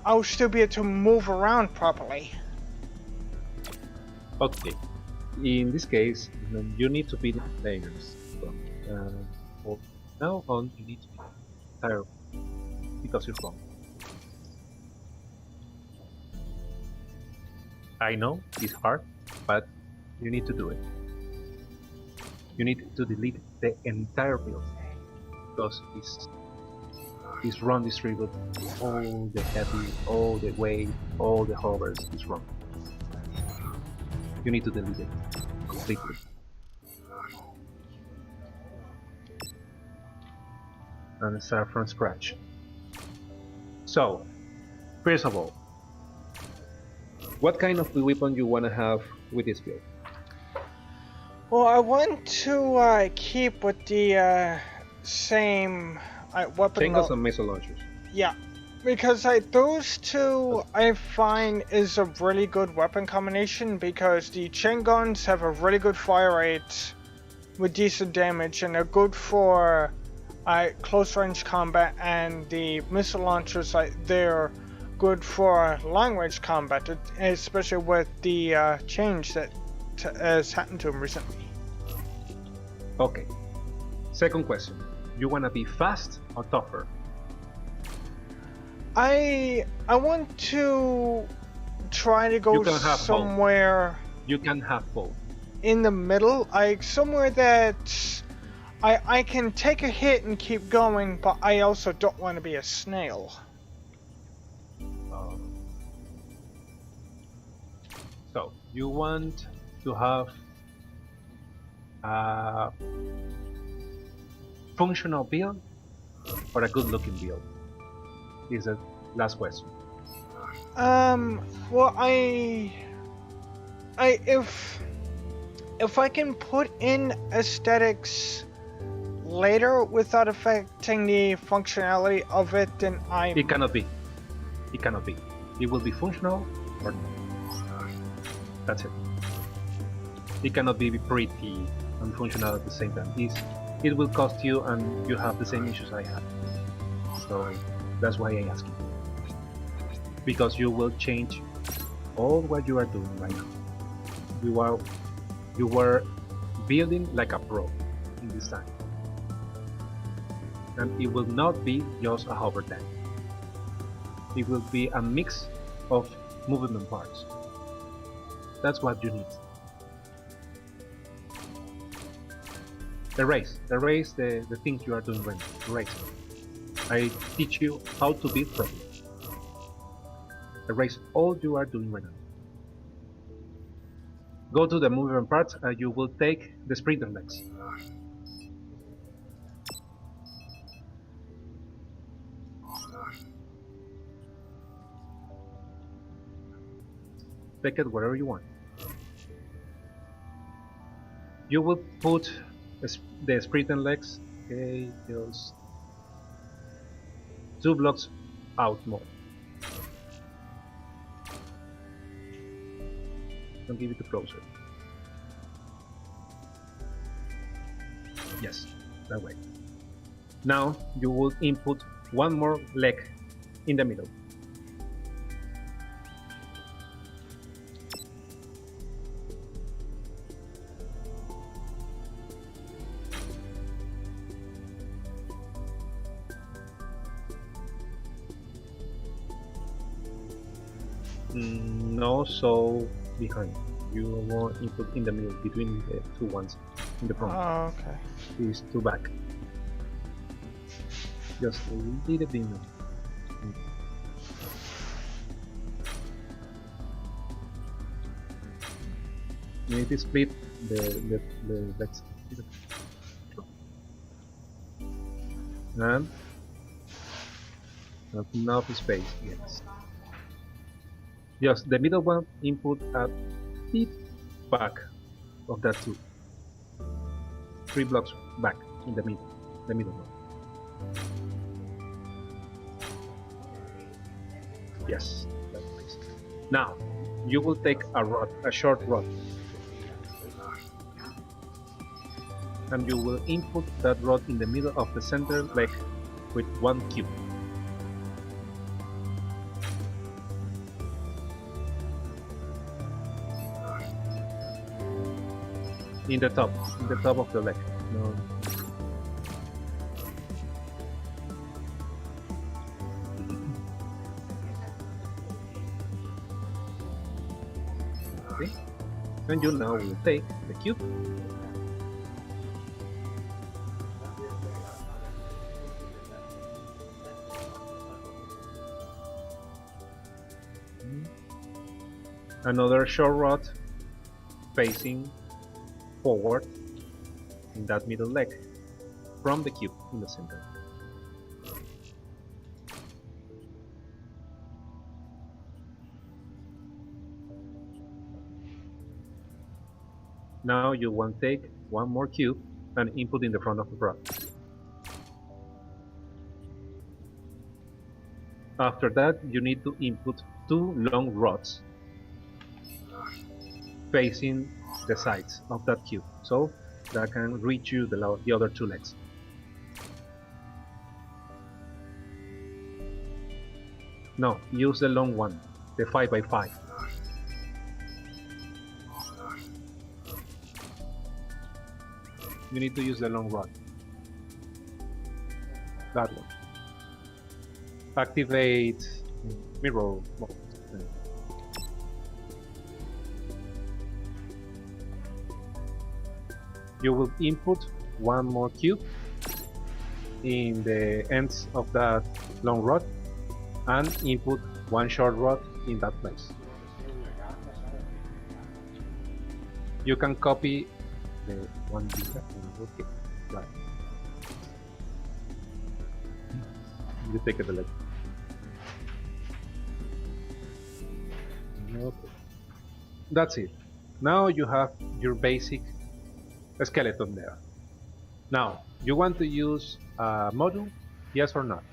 I'll still be able to move around properly. Okay. In this case, you need to be layers. From now on, you need to be entire because you're wrong. I know it's hard, but you need to do it. You need to delete the entire build because it's wrong distributed. All the heavy, all the weight, all the hovers is wrong. You need to delete it completely. And start from scratch. So, first of all, what kind of weapon you want to have with this build? Well, I want to keep with the same weapon. Chain guns and missile launchers. Yeah, because those two I find is a really good weapon combination because the chain guns have a really good fire rate with decent damage and they're good for close range combat, and the missile launchers they're good for long range combat, especially with the change that has happened to them recently. Okay. Second question. You wanna be fast or tougher? I want to try to go somewhere. You can have both. In the middle, somewhere that I can take a hit and keep going, but I also don't want to be a snail. So you want to have a functional build or a good-looking build? Is the last question. Well, if I can put in aesthetics later without affecting the functionality of it, then It cannot be. It cannot be. It will be functional or not. That's it. It cannot be pretty and functional at the same time. It will cost you, and you have the same issues I have. So that's why I ask you. Because you will change all what you are doing right now. You were building like a pro in this time. And it will not be just a hover tank. It will be a mix of movement parts. That's what you need. Erase the things you are doing right now. Erase it. I teach you how to build properly. Erase all you are doing right now. Go to the movement parts and you will take the sprinter legs. Take it wherever you want. You will put the sprinter legs, okay, just 2 blocks out more. Don't give it too closer. Yes, that way. Now you will input one more leg in the middle. No, so behind. You want input in the middle between the two ones in the front. Oh, okay. These two back. Just a little bit more. You need to split the legs. And Not enough space, yes. Just the middle one input a bit back of that tube. 3 blocks back in the middle one. Yes, that's nice. Now, you will take a short rod, and you will input that rod in the middle of the center leg with 1 cube. In the top of the leg. No. Okay, and you now will take the cube another short rod facing forward in that middle leg from the cube in the center. Now you want to take 1 more cube and input in the front of the rod. After that, you need to input 2 long rods facing the sides of that cube, so that can reach you the other 2 legs. No, use the long one, the 5x5. You need to use the long rod. That one. Activate mirror mode. You will input 1 more cube in the ends of that long rod and input 1 short rod in that place. You can copy the one bigger. Okay, right. You take it a little. Okay. That's it. Now you have your basic skeleton there. Now, you want to use a module? Yes or not?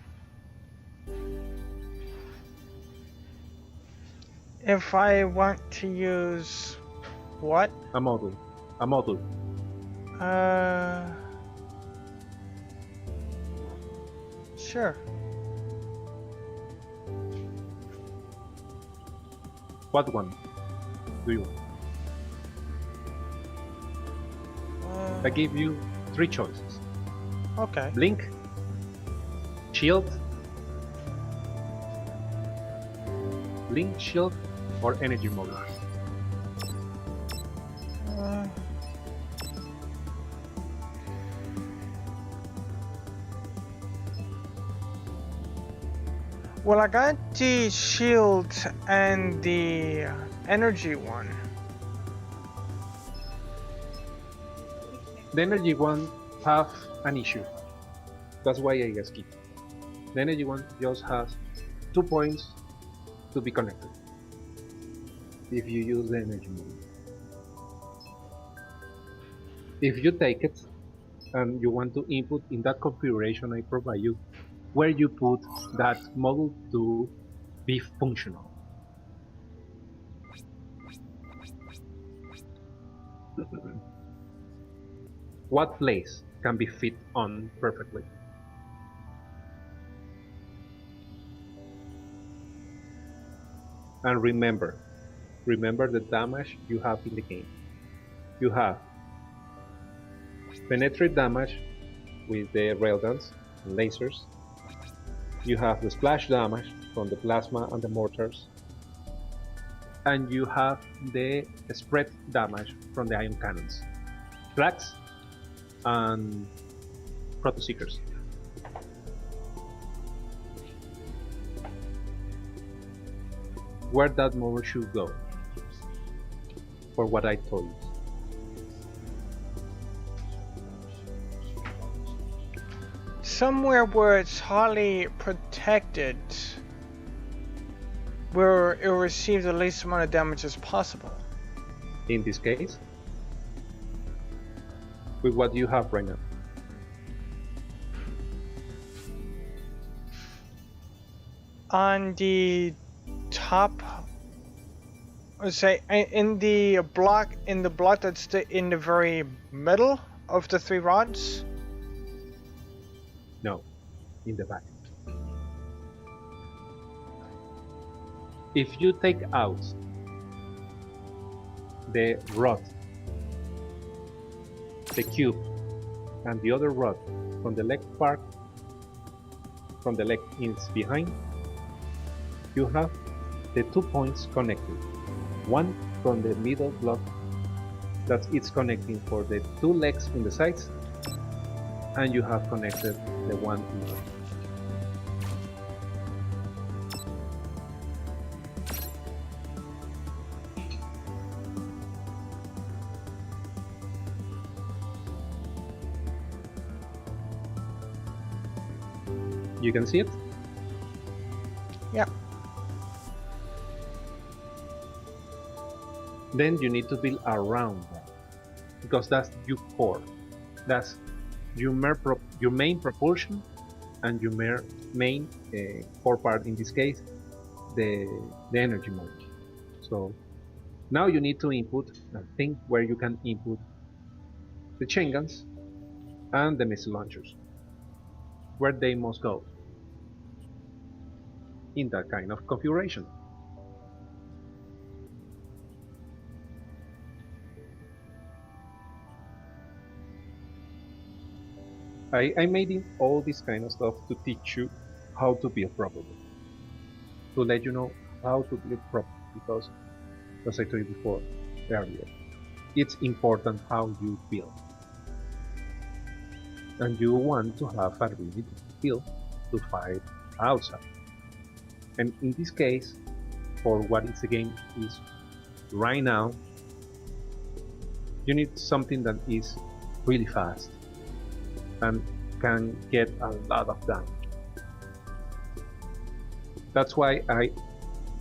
If I want to use what? A module. A module. Sure. What one do you want? I give you 3 choices. Okay. Blink, shield, or energy module. Well, I got the shield and the energy one. The energy one have an issue. That's why I asked it. The energy one just has 2 points to be connected if you use the energy module. If you take it and you want to input in that configuration I provide you, where you put that module to be functional. What place can be fit on perfectly? And remember the damage you have in the game. You have penetrate damage with the railguns and lasers. You have the splash damage from the plasma and the mortars. And you have the spread damage from the ion cannons. Flags and proto-seekers. Where that mower should go, for what I told you. somewhere where it's highly protected, where it will receive the least amount of damage as possible. In this case, with what you have right now. On the top, let's say in the block that's in the very middle of the 3 rods. No, in the back. If you take out the rod, the cube, and the other rod from the leg part, from the leg is behind, you have the 2 points connected. One from the middle block that it's connecting for the 2 legs in the sides, and you have connected the one in the back. You can see it? Yeah. Then you need to build around that, because that's your core. That's your main propulsion and your main core part, in this case, the energy mode. So now you need to input and think where you can input the chain guns and the missile launchers, where they must go in that kind of configuration. I made all this kind of stuff to teach you how to build properly, to let you know how to build properly, because as I told you before earlier, it's important how you build, and you want to have a really good build to fight outside. And in this case, for what is the game is right now, you need something that is really fast and can get a lot of damage. That's why I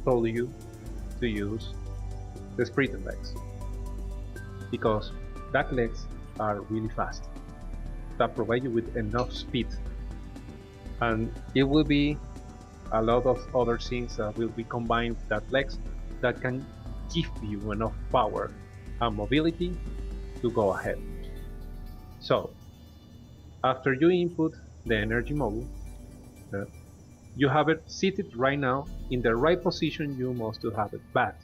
told you to use the sprint legs, because back legs are really fast, that provide you with enough speed, and it will be a lot of other things that will be combined with that legs that can give you enough power and mobility to go ahead. So after you input the energy module, you have it seated right now in the right position. You must have it, but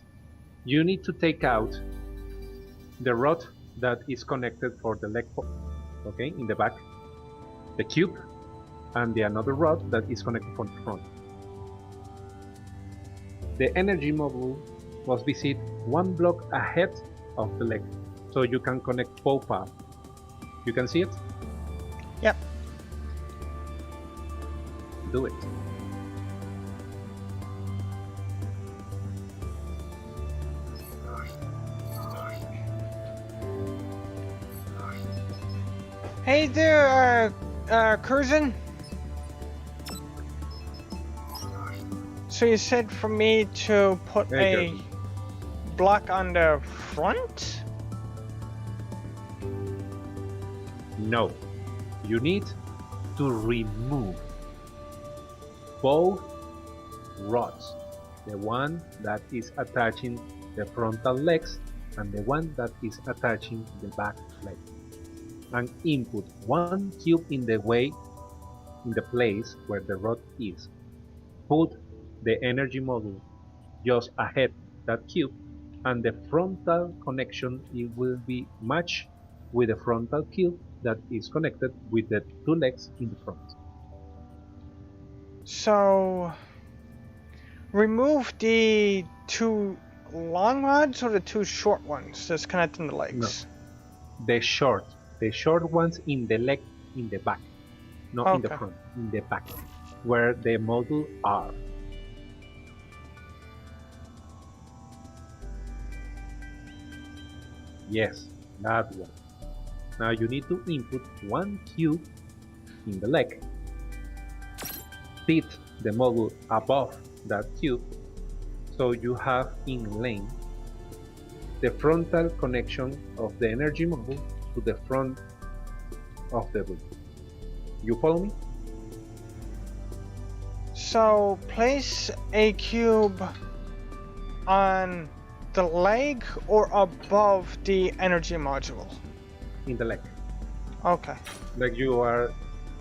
you need to take out the rod that is connected for the leg, okay, in the back, the cube, and the another rod that is connected from the front. The energy module must be set 1 block ahead of the leg, so you can connect both paths. You can see it? Yep. Do it. Hey there, Curzon. So you said for me to put Hey, a block on the front? No. You need to remove both rods, the one that is attaching the frontal legs and the one that is attaching the back leg, and input 1 cube in the place where the rod is. Put the energy module just ahead that cube, and the frontal connection, it will be matched with the frontal cube that is connected with the 2 legs in the front. So remove the 2 long rods or the 2 short ones that's connecting the legs? No. The short ones in the leg, in the back, not in the front, in the back, where the module are. Yes, that one. Now you need to input 1 cube in the leg pit the model above that cube, so you have in lane the frontal connection of the energy model to the front of the boot. You follow me? So place a cube on the leg or above the energy module? In the leg, Okay. like you are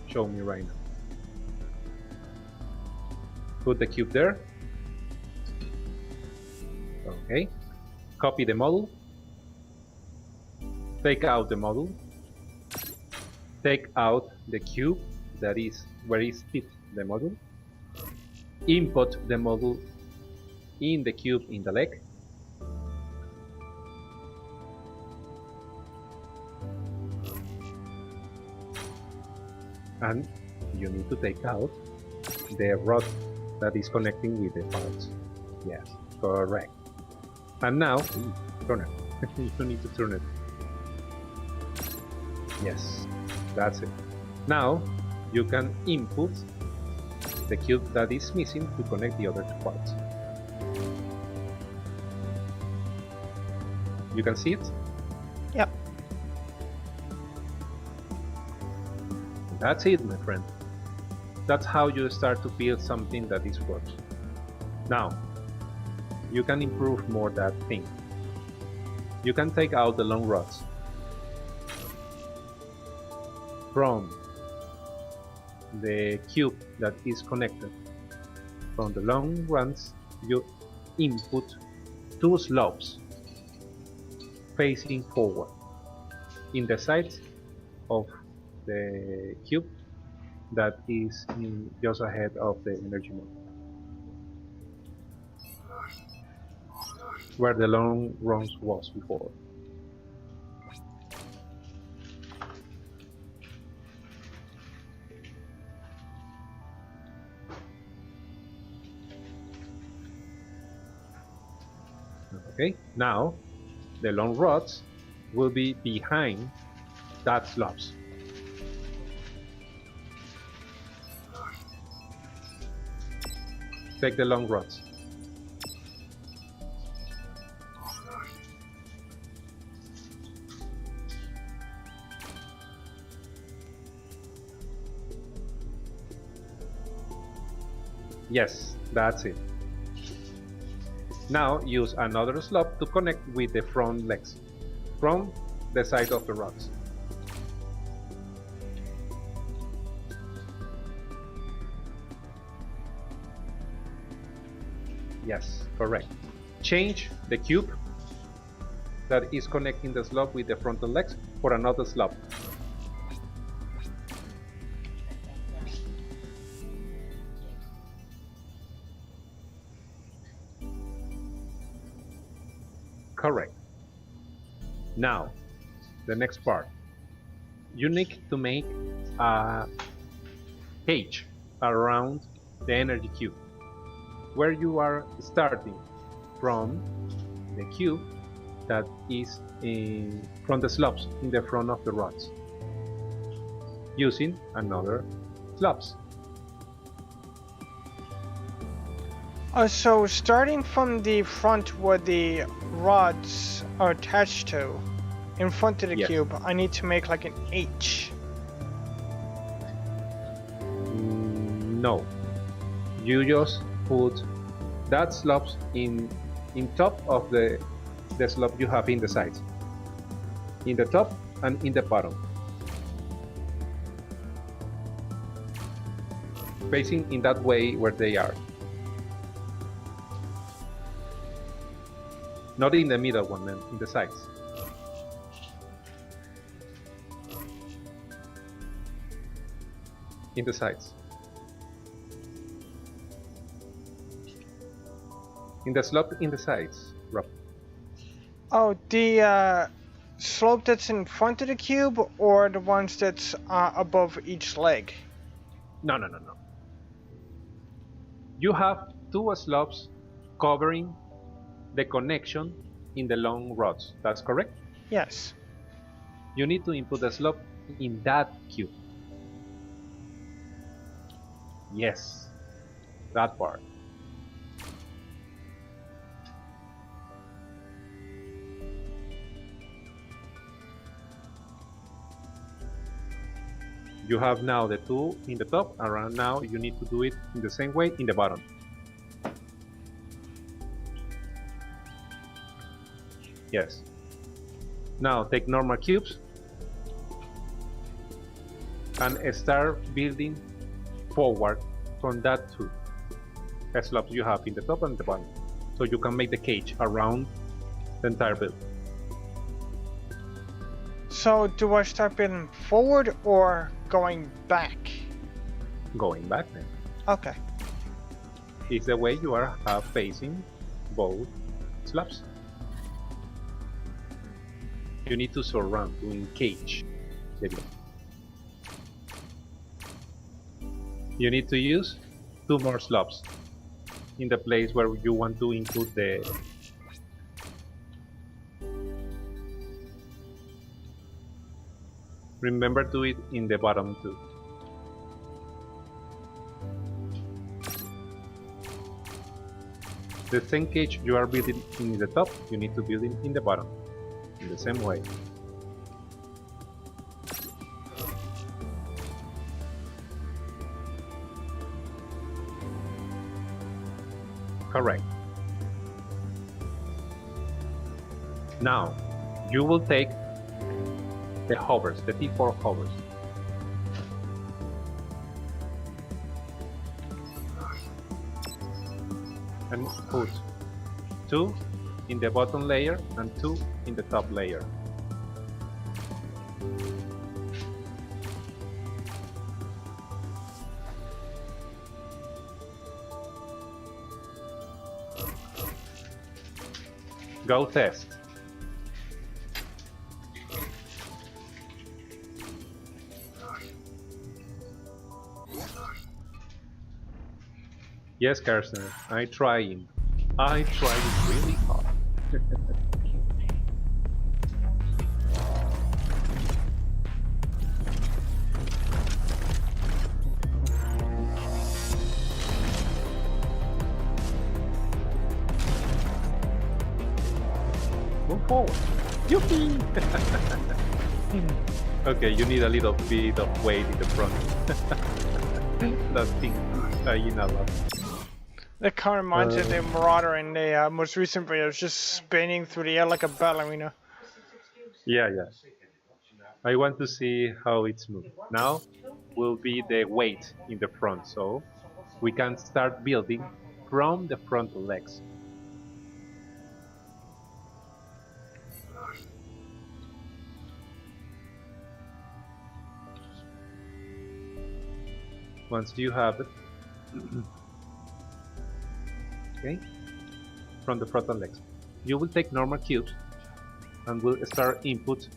showing me right now. Put the cube there. Okay. Copy the model. Take out the model. Take out the cube that is where is fit the model. Input the model in the cube in the leg. And you need to take out the rod that is connecting with the parts. Yes, correct. And now, turn it. You need to turn it. Yes, that's it. Now, you can input the cube that is missing to connect the other two parts. You can see it? Yep. That's it, my friend. That's how you start to build something that is working. Now, you can improve more that thing. You can take out the long rods from the cube that is connected. From the long runs, you input two slopes facing forward in the sides of the cube that is just ahead of the energy model, where the long runs was before. Okay, now the long rods will be behind that slopes. Take the long rods. Yes, that's it. Now use another slot to connect with the front legs from the side of the rods. Yes, correct. Change the cube that is connecting the slot with the frontal legs for another slot. Correct. Now, the next part. You need to make a cage around the energy cube, where you are starting from the cube that is from the slabs in the front of the rods, using another slabs. So starting from the front where the rods are attached to, in front of the Yes. cube, I need to make like an H. No, you just put that slabs in top of the slab you have in the sides, in the top and in the bottom, facing in that way where they are. Not in the middle one, man, in the sides. In the sides. In the slope in the sides, Rob. Oh, the slope that's in front of the cube, or the ones that's above each leg? No. You have two slopes covering the connection in the long rods. That's correct? Yes. You need to input the slope in that cube. Yes, that part. You have now the tool in the top, and now you need to do it in the same way in the bottom. Yes. Now take normal cubes and start building forward from that two slabs you have in the top and the bottom, so you can make the cage around the entire build. So do I start building forward or going back? Going back then. Okay. It's the way you are facing both slabs. You need to surround, to encage the build. You need to use 2 more slabs in the place where you want to include the remember to do it in the bottom too. The same cage you are building in the top, you need to build it in the bottom, in the same way. Correct. Now, you will take the hovers, the T4 hovers. And put 2 in the bottom layer and 2 in the top layer. Go test. Yes, Carson, I tried really hard. Move forward. Yuppie! Okay, you need a little bit of weight in the front. That thing is dying a lot. The car reminds me of the Marauder in the most recent video. It's just spinning through the air like a ballerina. Yeah. I want to see how it's moving. Now will be the weight in the front, so we can start building from the front legs. Once you have it, okay, from the frontal legs, you will take normal cubes and will start input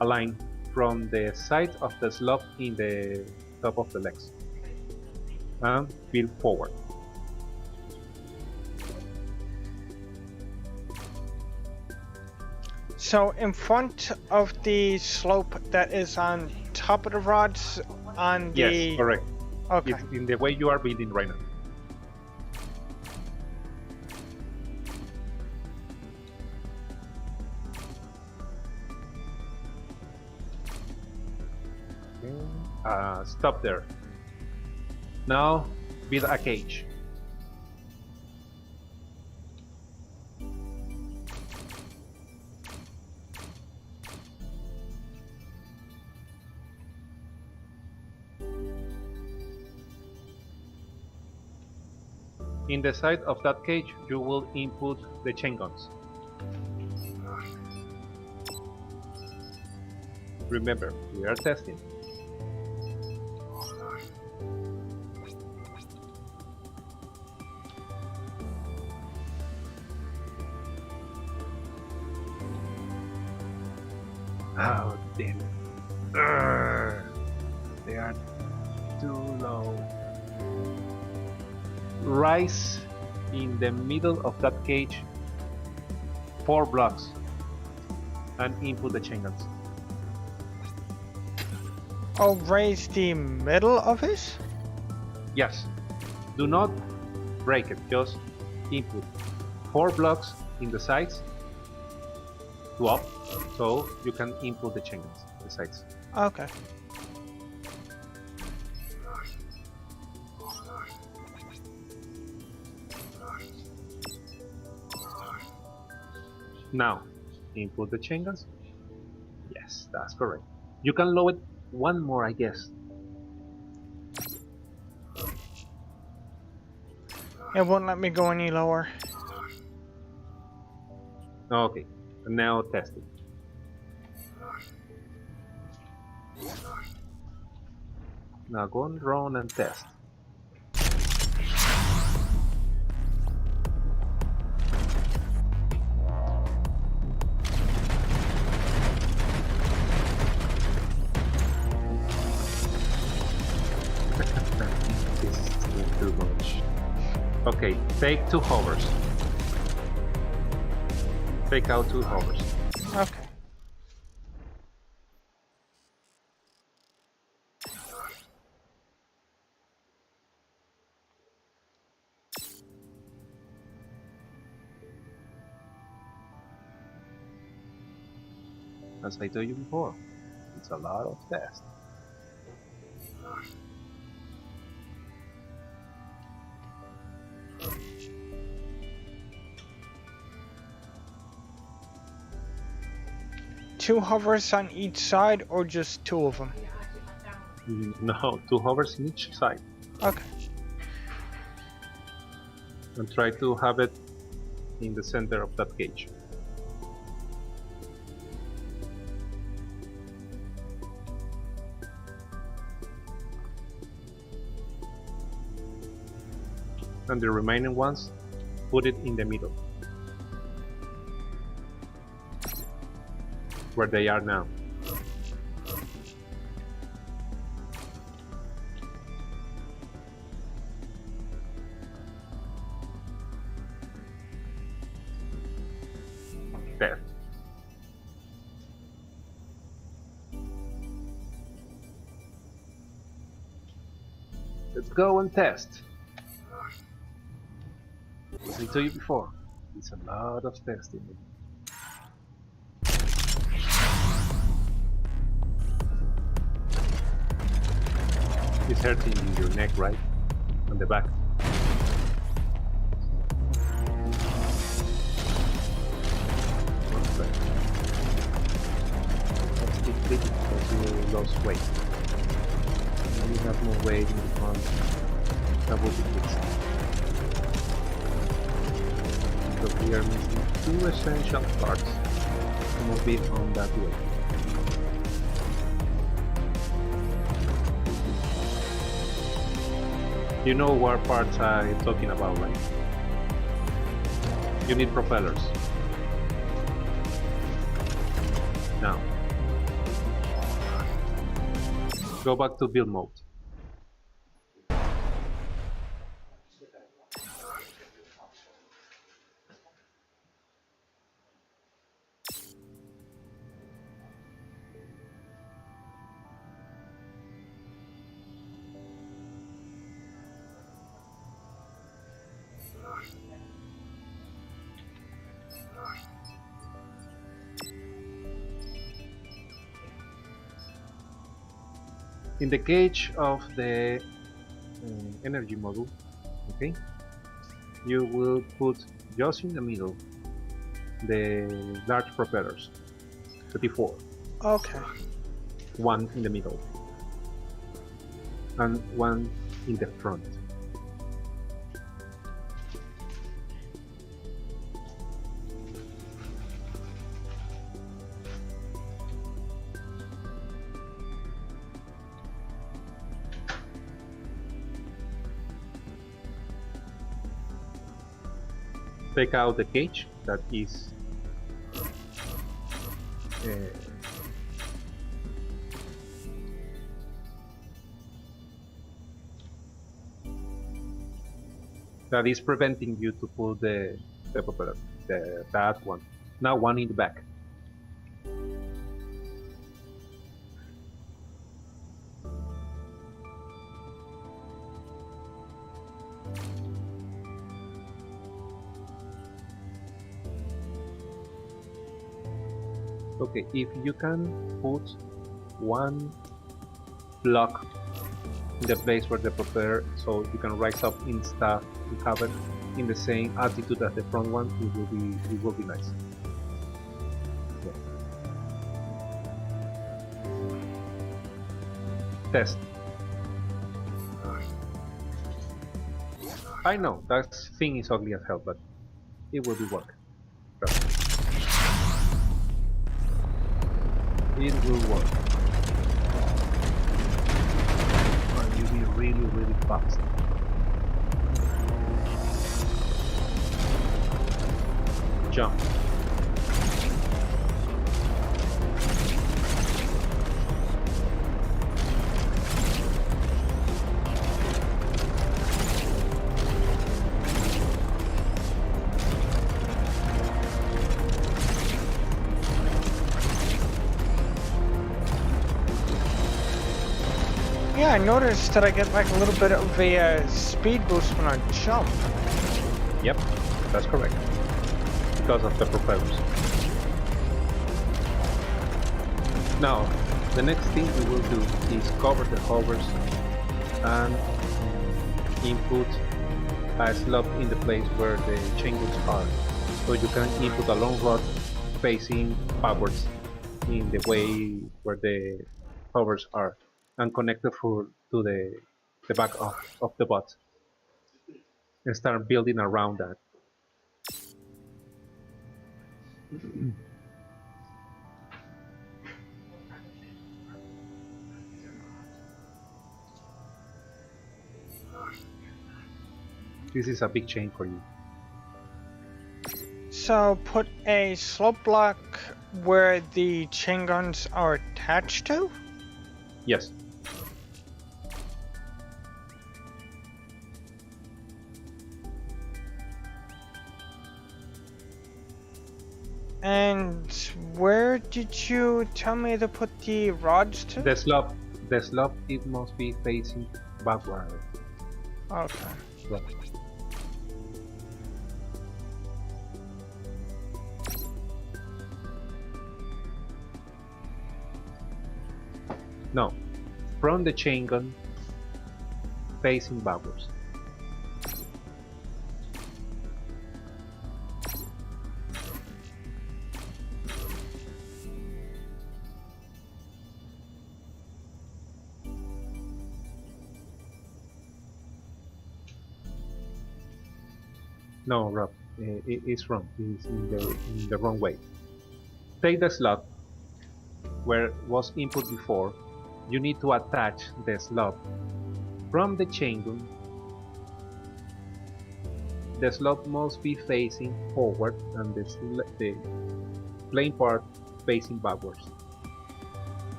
a line from the side of the slab in the top of the legs and build forward. So in front of the slope that is on top of the rods on the... Yes, correct. Okay. It's in the way you are building right now. Stop there. Now build a cage. In the side of that cage, you will input the chain guns. Remember, we are testing. Oh, damn it. They are too low. Rise in the middle of that cage 4 blocks and input the chain guns. Oh, raise the middle of it? Yes. Do not break it, just input 4 blocks in the sides to up, so you can input the chains, the sides. Okay. Now, input the chain guns. Yes, that's correct. You can lower it one more, I guess. It won't let me go any lower. Okay, and now test it. Now go and run and test. This is still too much. Okay, take 2 hovers. Take out 2 hovers. Okay. As I told you before, it's a lot of tests. Two hovers on each side, or just 2 of them? No, 2 hovers in each side. Okay. And try to have it in the center of that cage. And the remaining ones, put it in the middle. Where they are now. There. Let's go and test. As I told you before, it's a lot of testing. It's hurting in your neck, right? On the back. Let's keep clicking because you lost weight. And you have more weight in the front. That will be fixed. Because we are missing 2 essential parts to move it on that way. You know what parts I'm talking about, right? You need propellers. Now, go back to build mode. In the cage of the energy module, okay, you will put just in the middle the large propellers, 34, Okay. one in the middle, and one in the front. Take out the cage that is preventing you to pull the propeller, that one. Now one in the back. Okay, if you can put one block in the place where the propeller, so you can rise up in staff and have it in the same altitude as the front one, it will be nice. Yeah. Test. I know that thing is ugly as hell, but it will be work. Trust me. It will work. And you'll be really, really fast. Jump. Yeah, I noticed that I get like a little bit of a speed boost when I jump. Yep, that's correct. Because of the propellers. Now, the next thing we will do is cover the hovers and input a slot in the place where the chain wheels are. So you can input a long rod facing backwards in the way where the hovers are and connect the to the back of the bot and start building around that. This is a big chain for you. So put a slope block where the chain guns are attached to? Yes. And where did you tell me to put the rods to? The slope, it must be facing backward. Okay. Yeah. No, from the chain gun, facing backwards. No, Rob, it's wrong. It's in the wrong way. Take the slot where was input before. You need to attach the slot from the chain gun. The slot must be facing forward and the plain part facing backwards.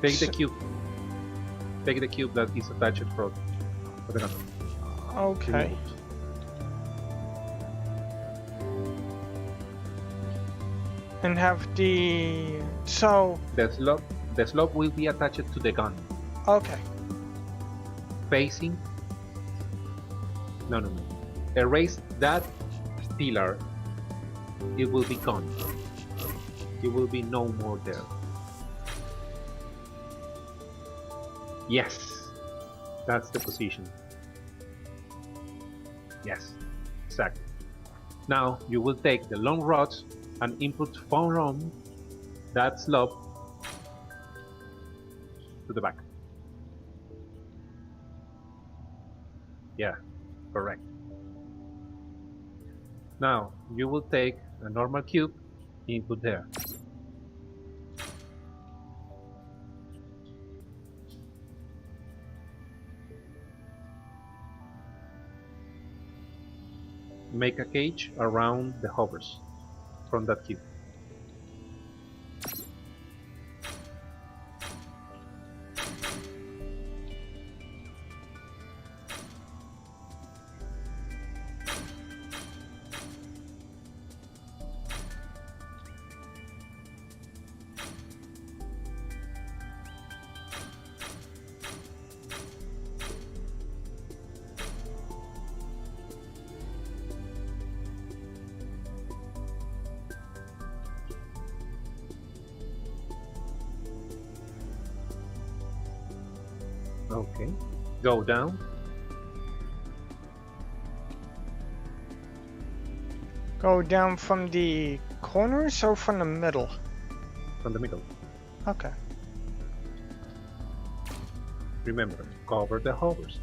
Take the cube. Take the cube that is attached for the gun. Okay. And have the... so... The slot will be attached to the gun. Okay. Facing... No. Erase that pillar. It will be gone. It will be no more there. Yes. That's the position. Yes. Exactly. Now you will take the long rods and input from that slot to the back. Yeah, correct. Now you will take a normal cube, input there. Make a cage around the hovers from that cube. Okay. Go down. Go down from the corners or from the middle? From the middle. Okay. Remember, cover the hovers.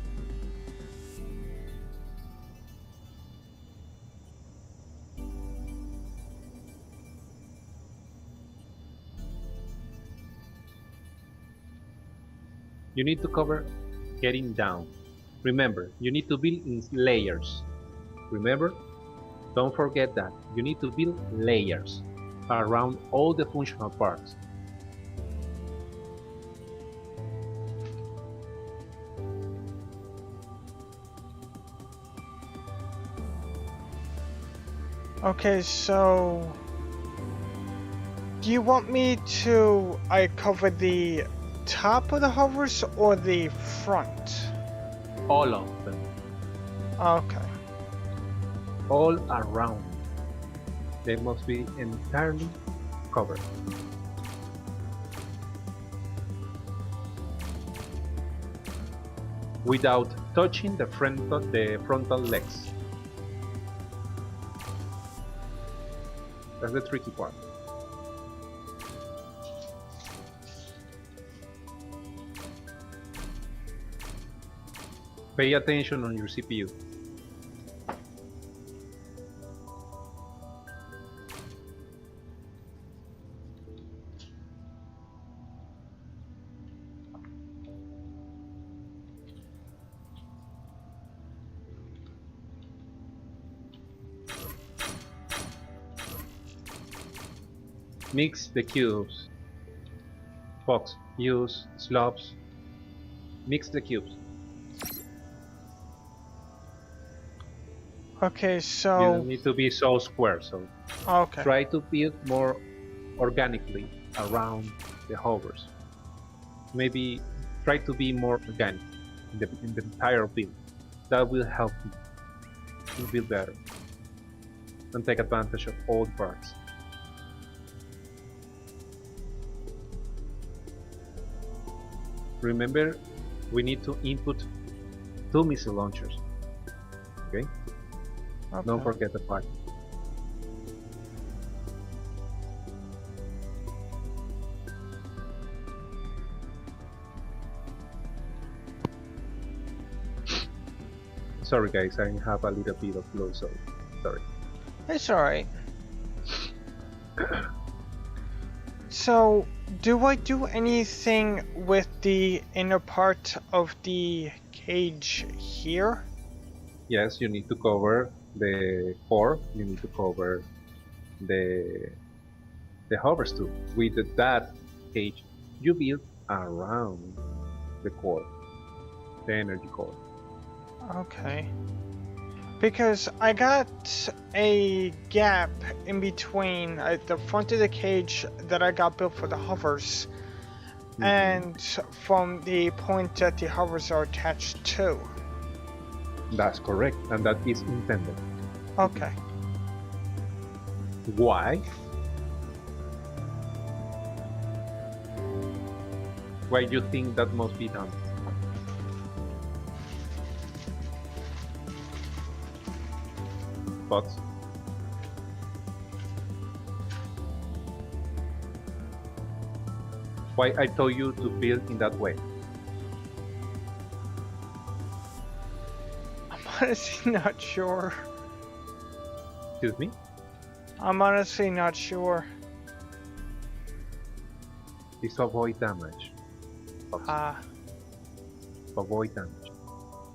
You need to cover getting down. Remember, you need to build in layers. Remember, don't forget that. You need to build layers around all the functional parts. Okay, so do you want me to cover the top of the hovers or the front? All of them. Okay. All around. They must be entirely covered. Without touching the frontal legs. That's the tricky part. Pay attention on your CPU. Mix the cubes. Fox, use slopes. Mix the cubes. Okay, You so don't need to be so square, so okay. try to build more organically around the hovers. Maybe try to be more organic in the entire build. That will help you to build better and take advantage of all the parts. Remember, we need to input 2 missile launchers. Okay? Don't forget the part. Sorry guys, I have a little bit of flu, so sorry. It's alright. So, do I do anything with the inner part of the cage here? Yes, you need to cover the core, you need to cover the hovers too. With that cage, you build around the core, the energy core. Okay. Because I got a gap in between the front of the cage that I got built for the hovers and from the point that the hovers are attached to. That's correct, and that is intended. Okay. Why? Why do you think that must be done? Thoughts? Why I told you to build in that way? I'm honestly not sure. Excuse me? I'm honestly not sure. Is to avoid damage. Ah. To avoid damage.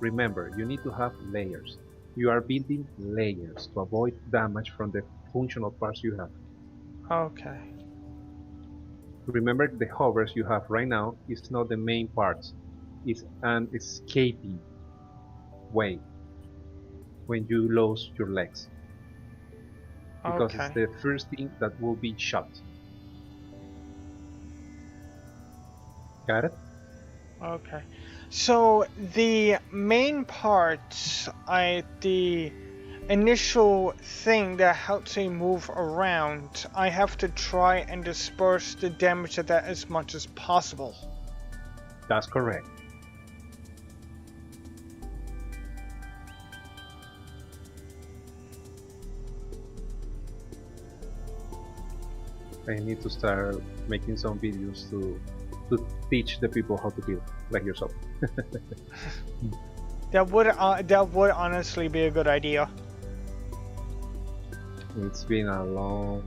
Remember, you need to have layers. You are building layers to avoid damage from the functional parts you have. Okay. Remember, the hovers you have right now is not the main parts. It's an escaping way when you lose your legs. Because it's the first thing that will be shot. Got it? Okay. So the main parts, the initial thing that helps me move around, I have to try and disperse the damage of that as much as possible. That's correct. I need to start making some videos to teach the people how to build, like yourself. That would honestly be a good idea. It's been a long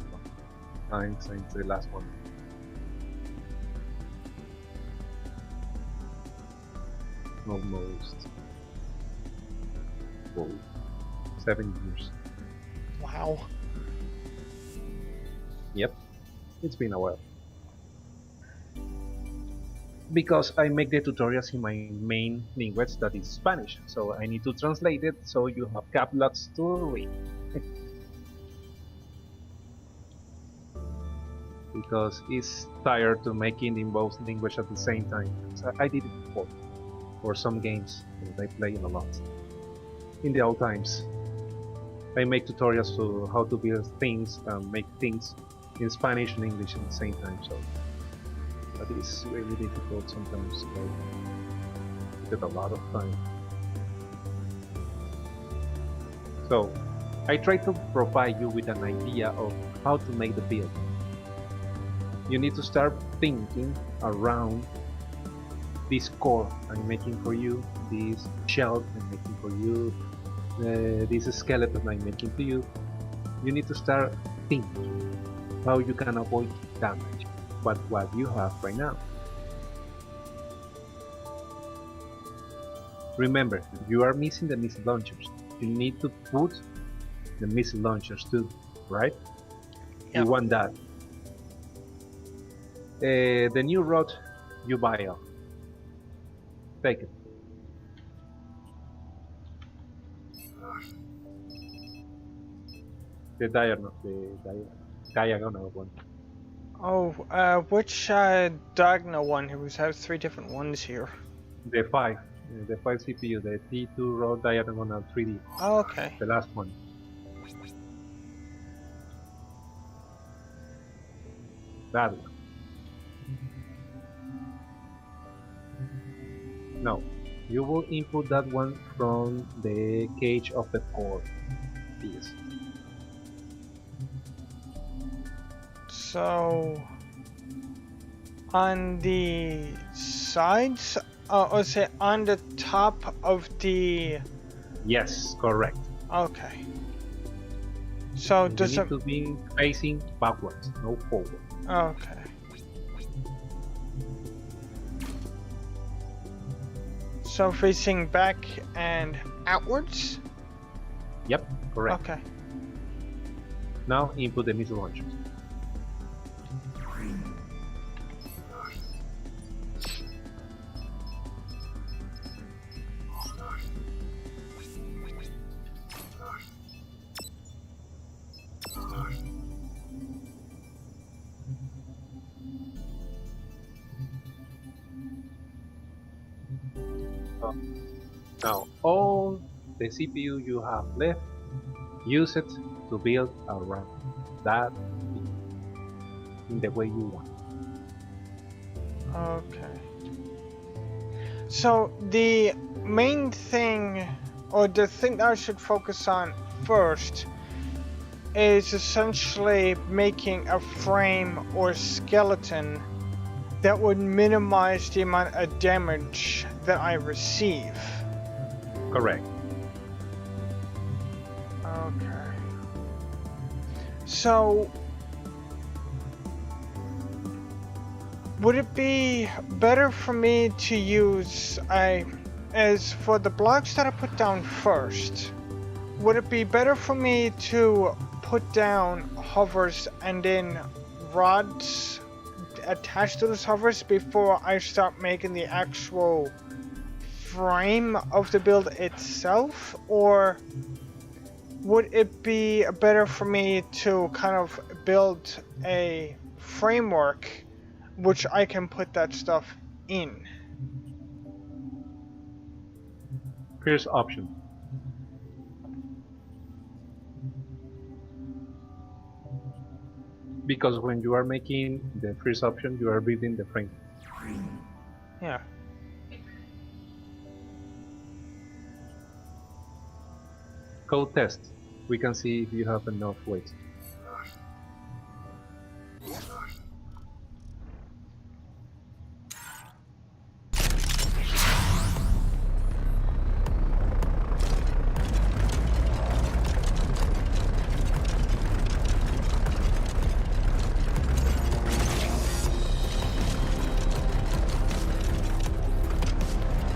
time since the last one. Almost 7 years. Wow. Yep, it's been a while. Because I make the tutorials in my main language, that is Spanish, so I need to translate it so you have caplets to read. Because it's tired to make it in both languages at the same time. So I did it before for some games that I play a lot. In the old times, I make tutorials to how to build things and make things in Spanish and English at the same time. So that is really difficult sometimes. So it took a lot of time. So I try to provide you with an idea of how to make the build. You need to start thinking around this core I'm making for you, this shell I'm making for you, this skeleton I'm making to you. You need to start thinking how you can avoid damage, but what you have right now. Remember, you are missing the missile launchers. You need to put the missile launchers too, right? Yep. You want that. The new rod you buy off. Take it. The diagonal one. Oh, which diagonal one? We have 3 different ones here. The 5 CPU, the T2 rod diagonal 3D. Oh, okay. The last one. That one. No, you will input that one from the cage of the core piece. So, on the sides, or say on the top of the. Yes, correct. Okay. So And does you it? need to be facing backwards, no forward. Okay. So facing back and outwards? Yep, correct. Okay. Now input the missile launchers. Now all the CPU you have left, use it to build around that in the way you want. Okay. So the main thing, or the thing that I should focus on first, is essentially making a frame or skeleton that would minimize the amount of damage that I receive. Correct. Okay. So, would it be better for me to use as for the blocks that I put down first, would it be better for me to put down hovers and then rods attached to those hovers before I start making the actual frame of the build itself, or would it be better for me to kind of build a framework which I can put that stuff in? First option. Because when you are making the first option, you are building the frame. Yeah. Code test. We can see if you have enough weight.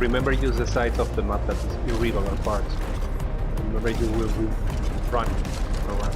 Remember, use the side of the map that is irregular parts. Remember, you will be running around.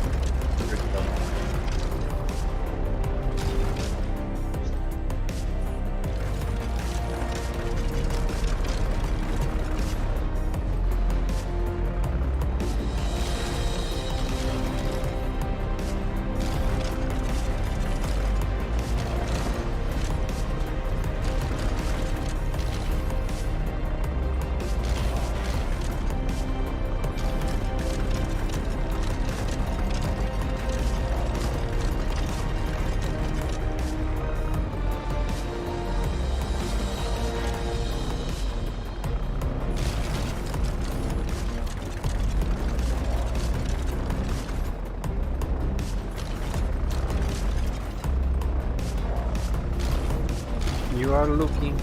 You are looking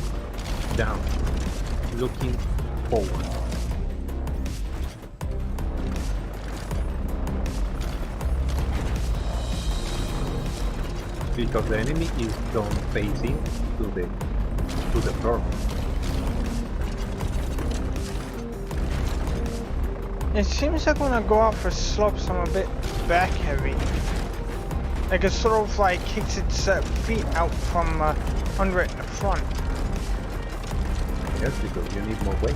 down, looking forward. Because the enemy is done facing to the floor. It seems like when I go out for slopes, I'm a bit back heavy. Like it sort of like kicks its feet out from under it in the front. Yes, because you need more weight.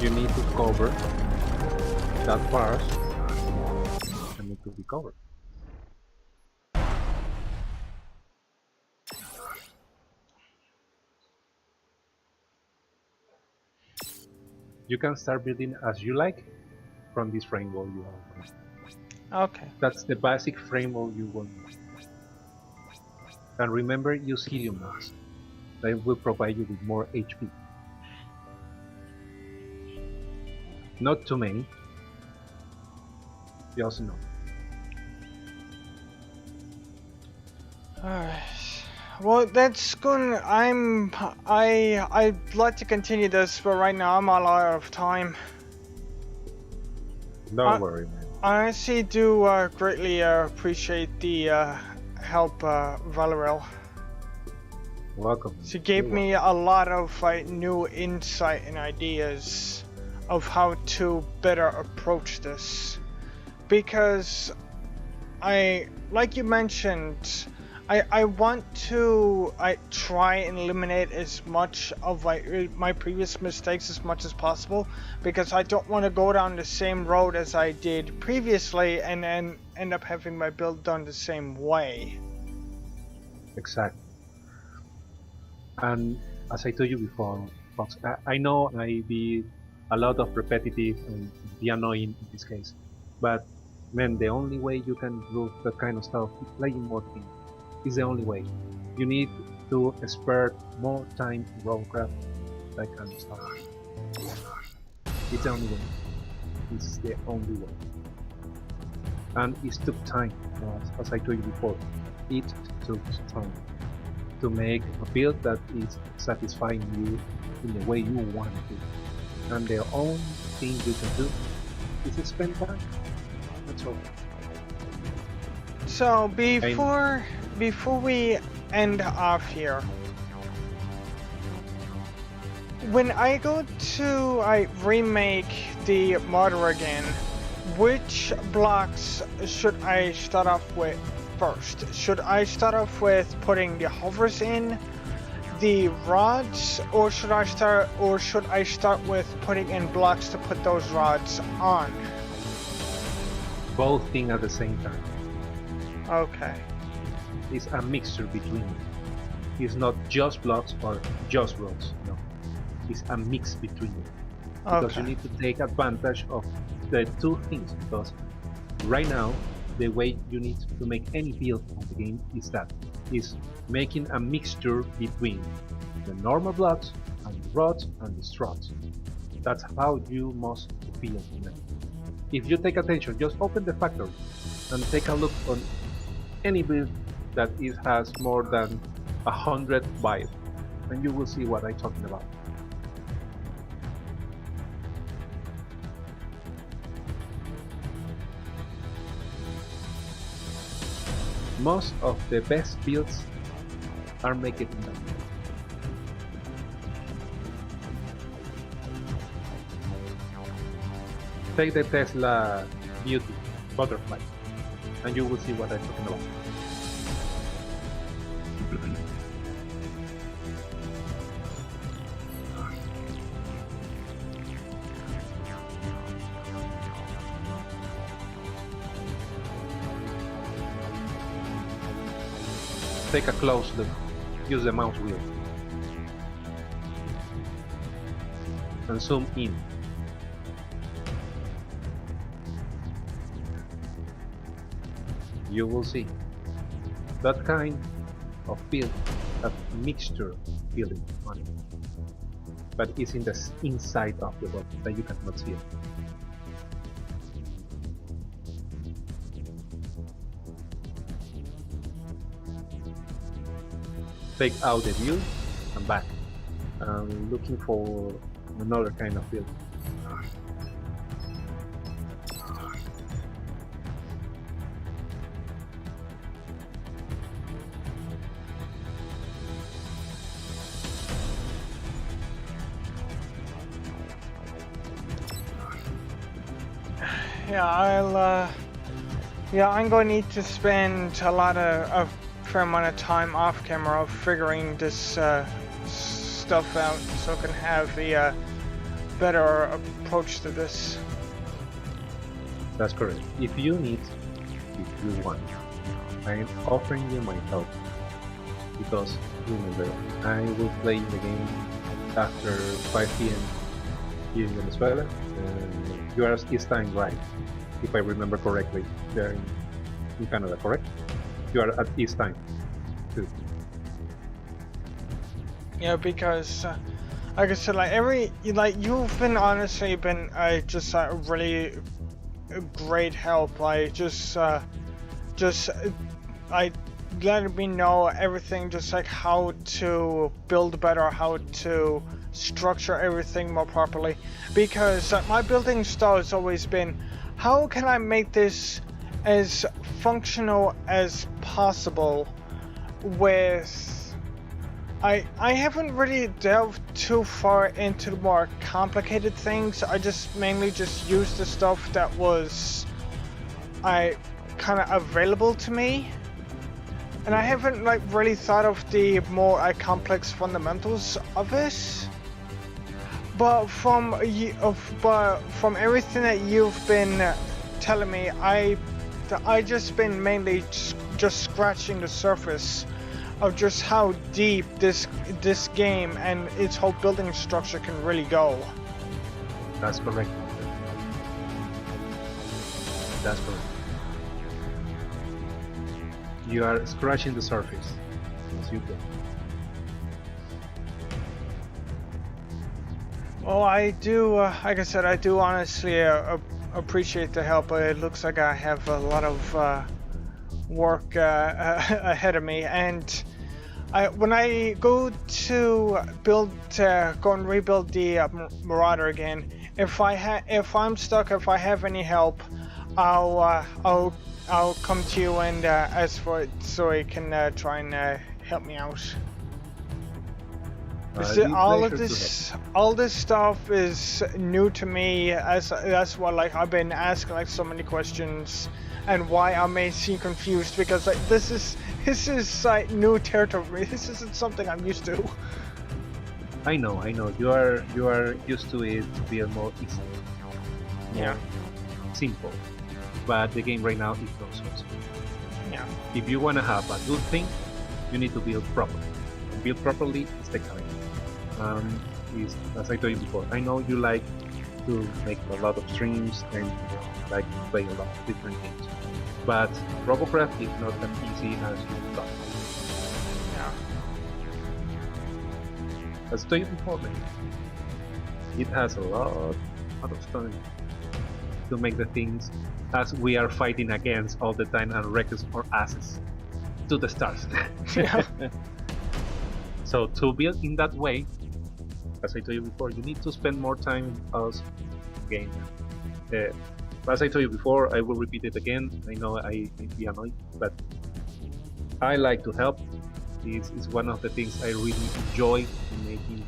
You need to cover that part and need to be covered. You can start building as you like from this framework you have. Okay. That's the basic framework you want. And remember, use helium mass. They will provide you with more HP. Not too many. Just enough. Alright. Well, that's good. I'd like to continue this, but right now I'm all out of time. Don't worry, man. I honestly do greatly appreciate the help, Valeriel. Welcome. She gave me a lot of new insight and ideas of how to better approach this. Because like you mentioned, I want to try and eliminate as much of my previous mistakes as much as possible, because I don't want to go down the same road as I did previously and then end up having my build done the same way. Exactly. And as I told you before, Fox, I know I be a lot of repetitive and be annoying in this case, but man, the only way you can improve that kind of stuff is playing more games. Is the only way. You need to spare more time in Robocraft, that kind of stuff. It's the only way. It's the only way. And it took time, as I told you before. It took time to make a build that is satisfying you in the way you want it. And the only thing you can do is spend time. That's all. So before we end off here, when I go to remake the Marauder again, which blocks should I start off with first? Should I start off with putting the hovers in, the rods, or should I start with putting in blocks to put those rods on? Both things at the same time. Okay. It's a mixture between them. It's not just blocks or just rods. No, it's a mix between them. Because you need to take advantage of the two things. Because right now, the way you need to make any build of the game is making a mixture between the normal blocks and the rods and the struts. That's how you must build them. If you take attention, just open the factory and take a look on any build that has more than 100 bytes, and you will see what I'm talking about. Most of the best builds are made in that way. Take the Tesla Beauty butterfly, and you will see what I'm talking about. Take a close look. Use the mouse wheel. And zoom in. You will see that kind of feel, that mixture feeling on it. But it's in the inside of the body that you cannot see it. Take out the view and back. I'm looking for another kind of feel. Yeah, I'm going to need to spend a fair amount of time off camera figuring this stuff out so I can have a better approach to this. That's correct. If you want, I am offering you my help. Because remember, I will play the game after 5 p.m. here in Venezuela. You are East time, right? If I remember correctly, there in Canada, correct? You are at East time too. Yeah, because like I said, you've been honestly been just really great help. Letting me know everything, just like how to build better, how to structure everything more properly. Because my building style has always been, how can I make this as functional as possible with... I haven't really delved too far into the more complicated things. I just mainly just used the stuff that was kind of available to me. And I haven't really thought of the more complex fundamentals of this. But from everything that you've been telling me, I just been mainly just scratching the surface of just how deep this game and its whole building structure can really go. That's correct. That's correct. You are scratching the surface, as you go. Well, I do, like I said, I do honestly appreciate the help. It looks like I have a lot of work ahead of me, and when I go to go and rebuild the Marauder again, if I'm stuck, if I have any help, I'll come to you and ask for it so you can try and help me out. All this stuff is new to me. That's why I've been asking so many questions, and why I may seem confused, because this is new territory for me. This isn't something I'm used to. I know. You are used to it to be more easy. Yeah. Simple. But the game right now is not so simple. Yeah. If you want to have a good thing, you need to build properly. And build properly is the time. As I told you before, I know you like to make a lot of streams and like to play a lot of different games. But Robocraft is not as easy as you thought. Yeah. As I told you before, man, it has a lot of time to make the things as we are fighting against all the time and wrecks our asses to the stars. Yeah. So to build in that way, as I told you before, you need to spend more time with us game. As I told you before, I will repeat it again. I know I may be annoyed, but I like to help. This is one of the things I really enjoy in making,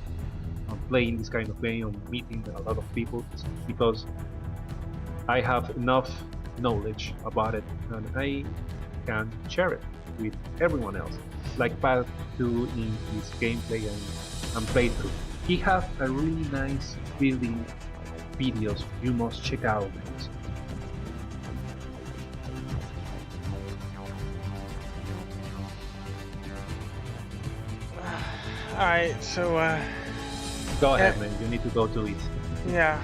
playing this kind of game, meeting a lot of people, because I have enough knowledge about it, and I can share it with everyone else, like Pat do in his gameplay and playthrough. He has a really nice building videos you must check out. Alright, so Go ahead, man. You need to go to it. yeah.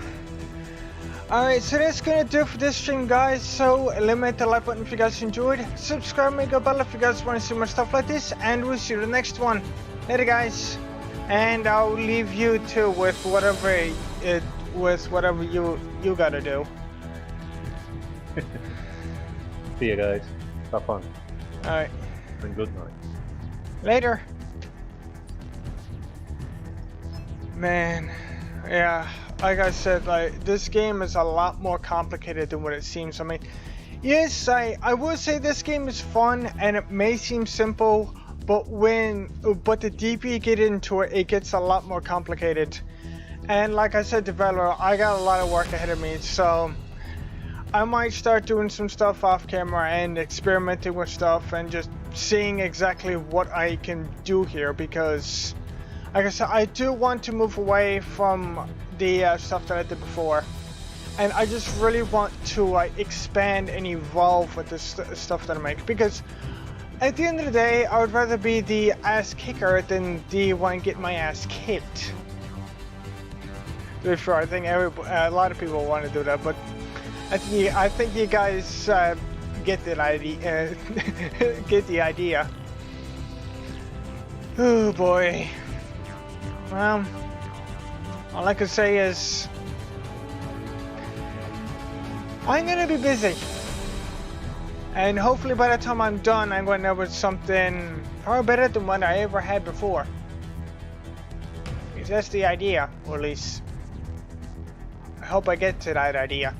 Alright, so that's gonna do it for this stream, guys. So eliminate the like button if you guys enjoyed. Subscribe, make a bell if you guys want to see more stuff like this, and we'll see you in the next one. Later, guys. And I'll leave you two with whatever you gotta do. See you guys. Have fun. Alright. And good night. Later. Man, yeah, like I said, like this game is a lot more complicated than what it seems. I mean, yes, I would say this game is fun and it may seem simple, but the deeper you get into it, it gets a lot more complicated. And like I said, developer, I got a lot of work ahead of me, so I might start doing some stuff off camera and experimenting with stuff and just seeing exactly what I can do here, because like I said, I do want to move away from the stuff that I did before, and I just really want to expand and evolve with this stuff that I make, because at the end of the day, I would rather be the ass kicker than the one getting my ass kicked. To be fair, I think a lot of people want to do that, but I think you guys get the idea. Get the idea. Oh boy. Well, all I can say is I'm gonna be busy, and hopefully by the time I'm done, I'm going to have something far better than what I ever had before. Because that's the idea, or at least I hope I get to that idea.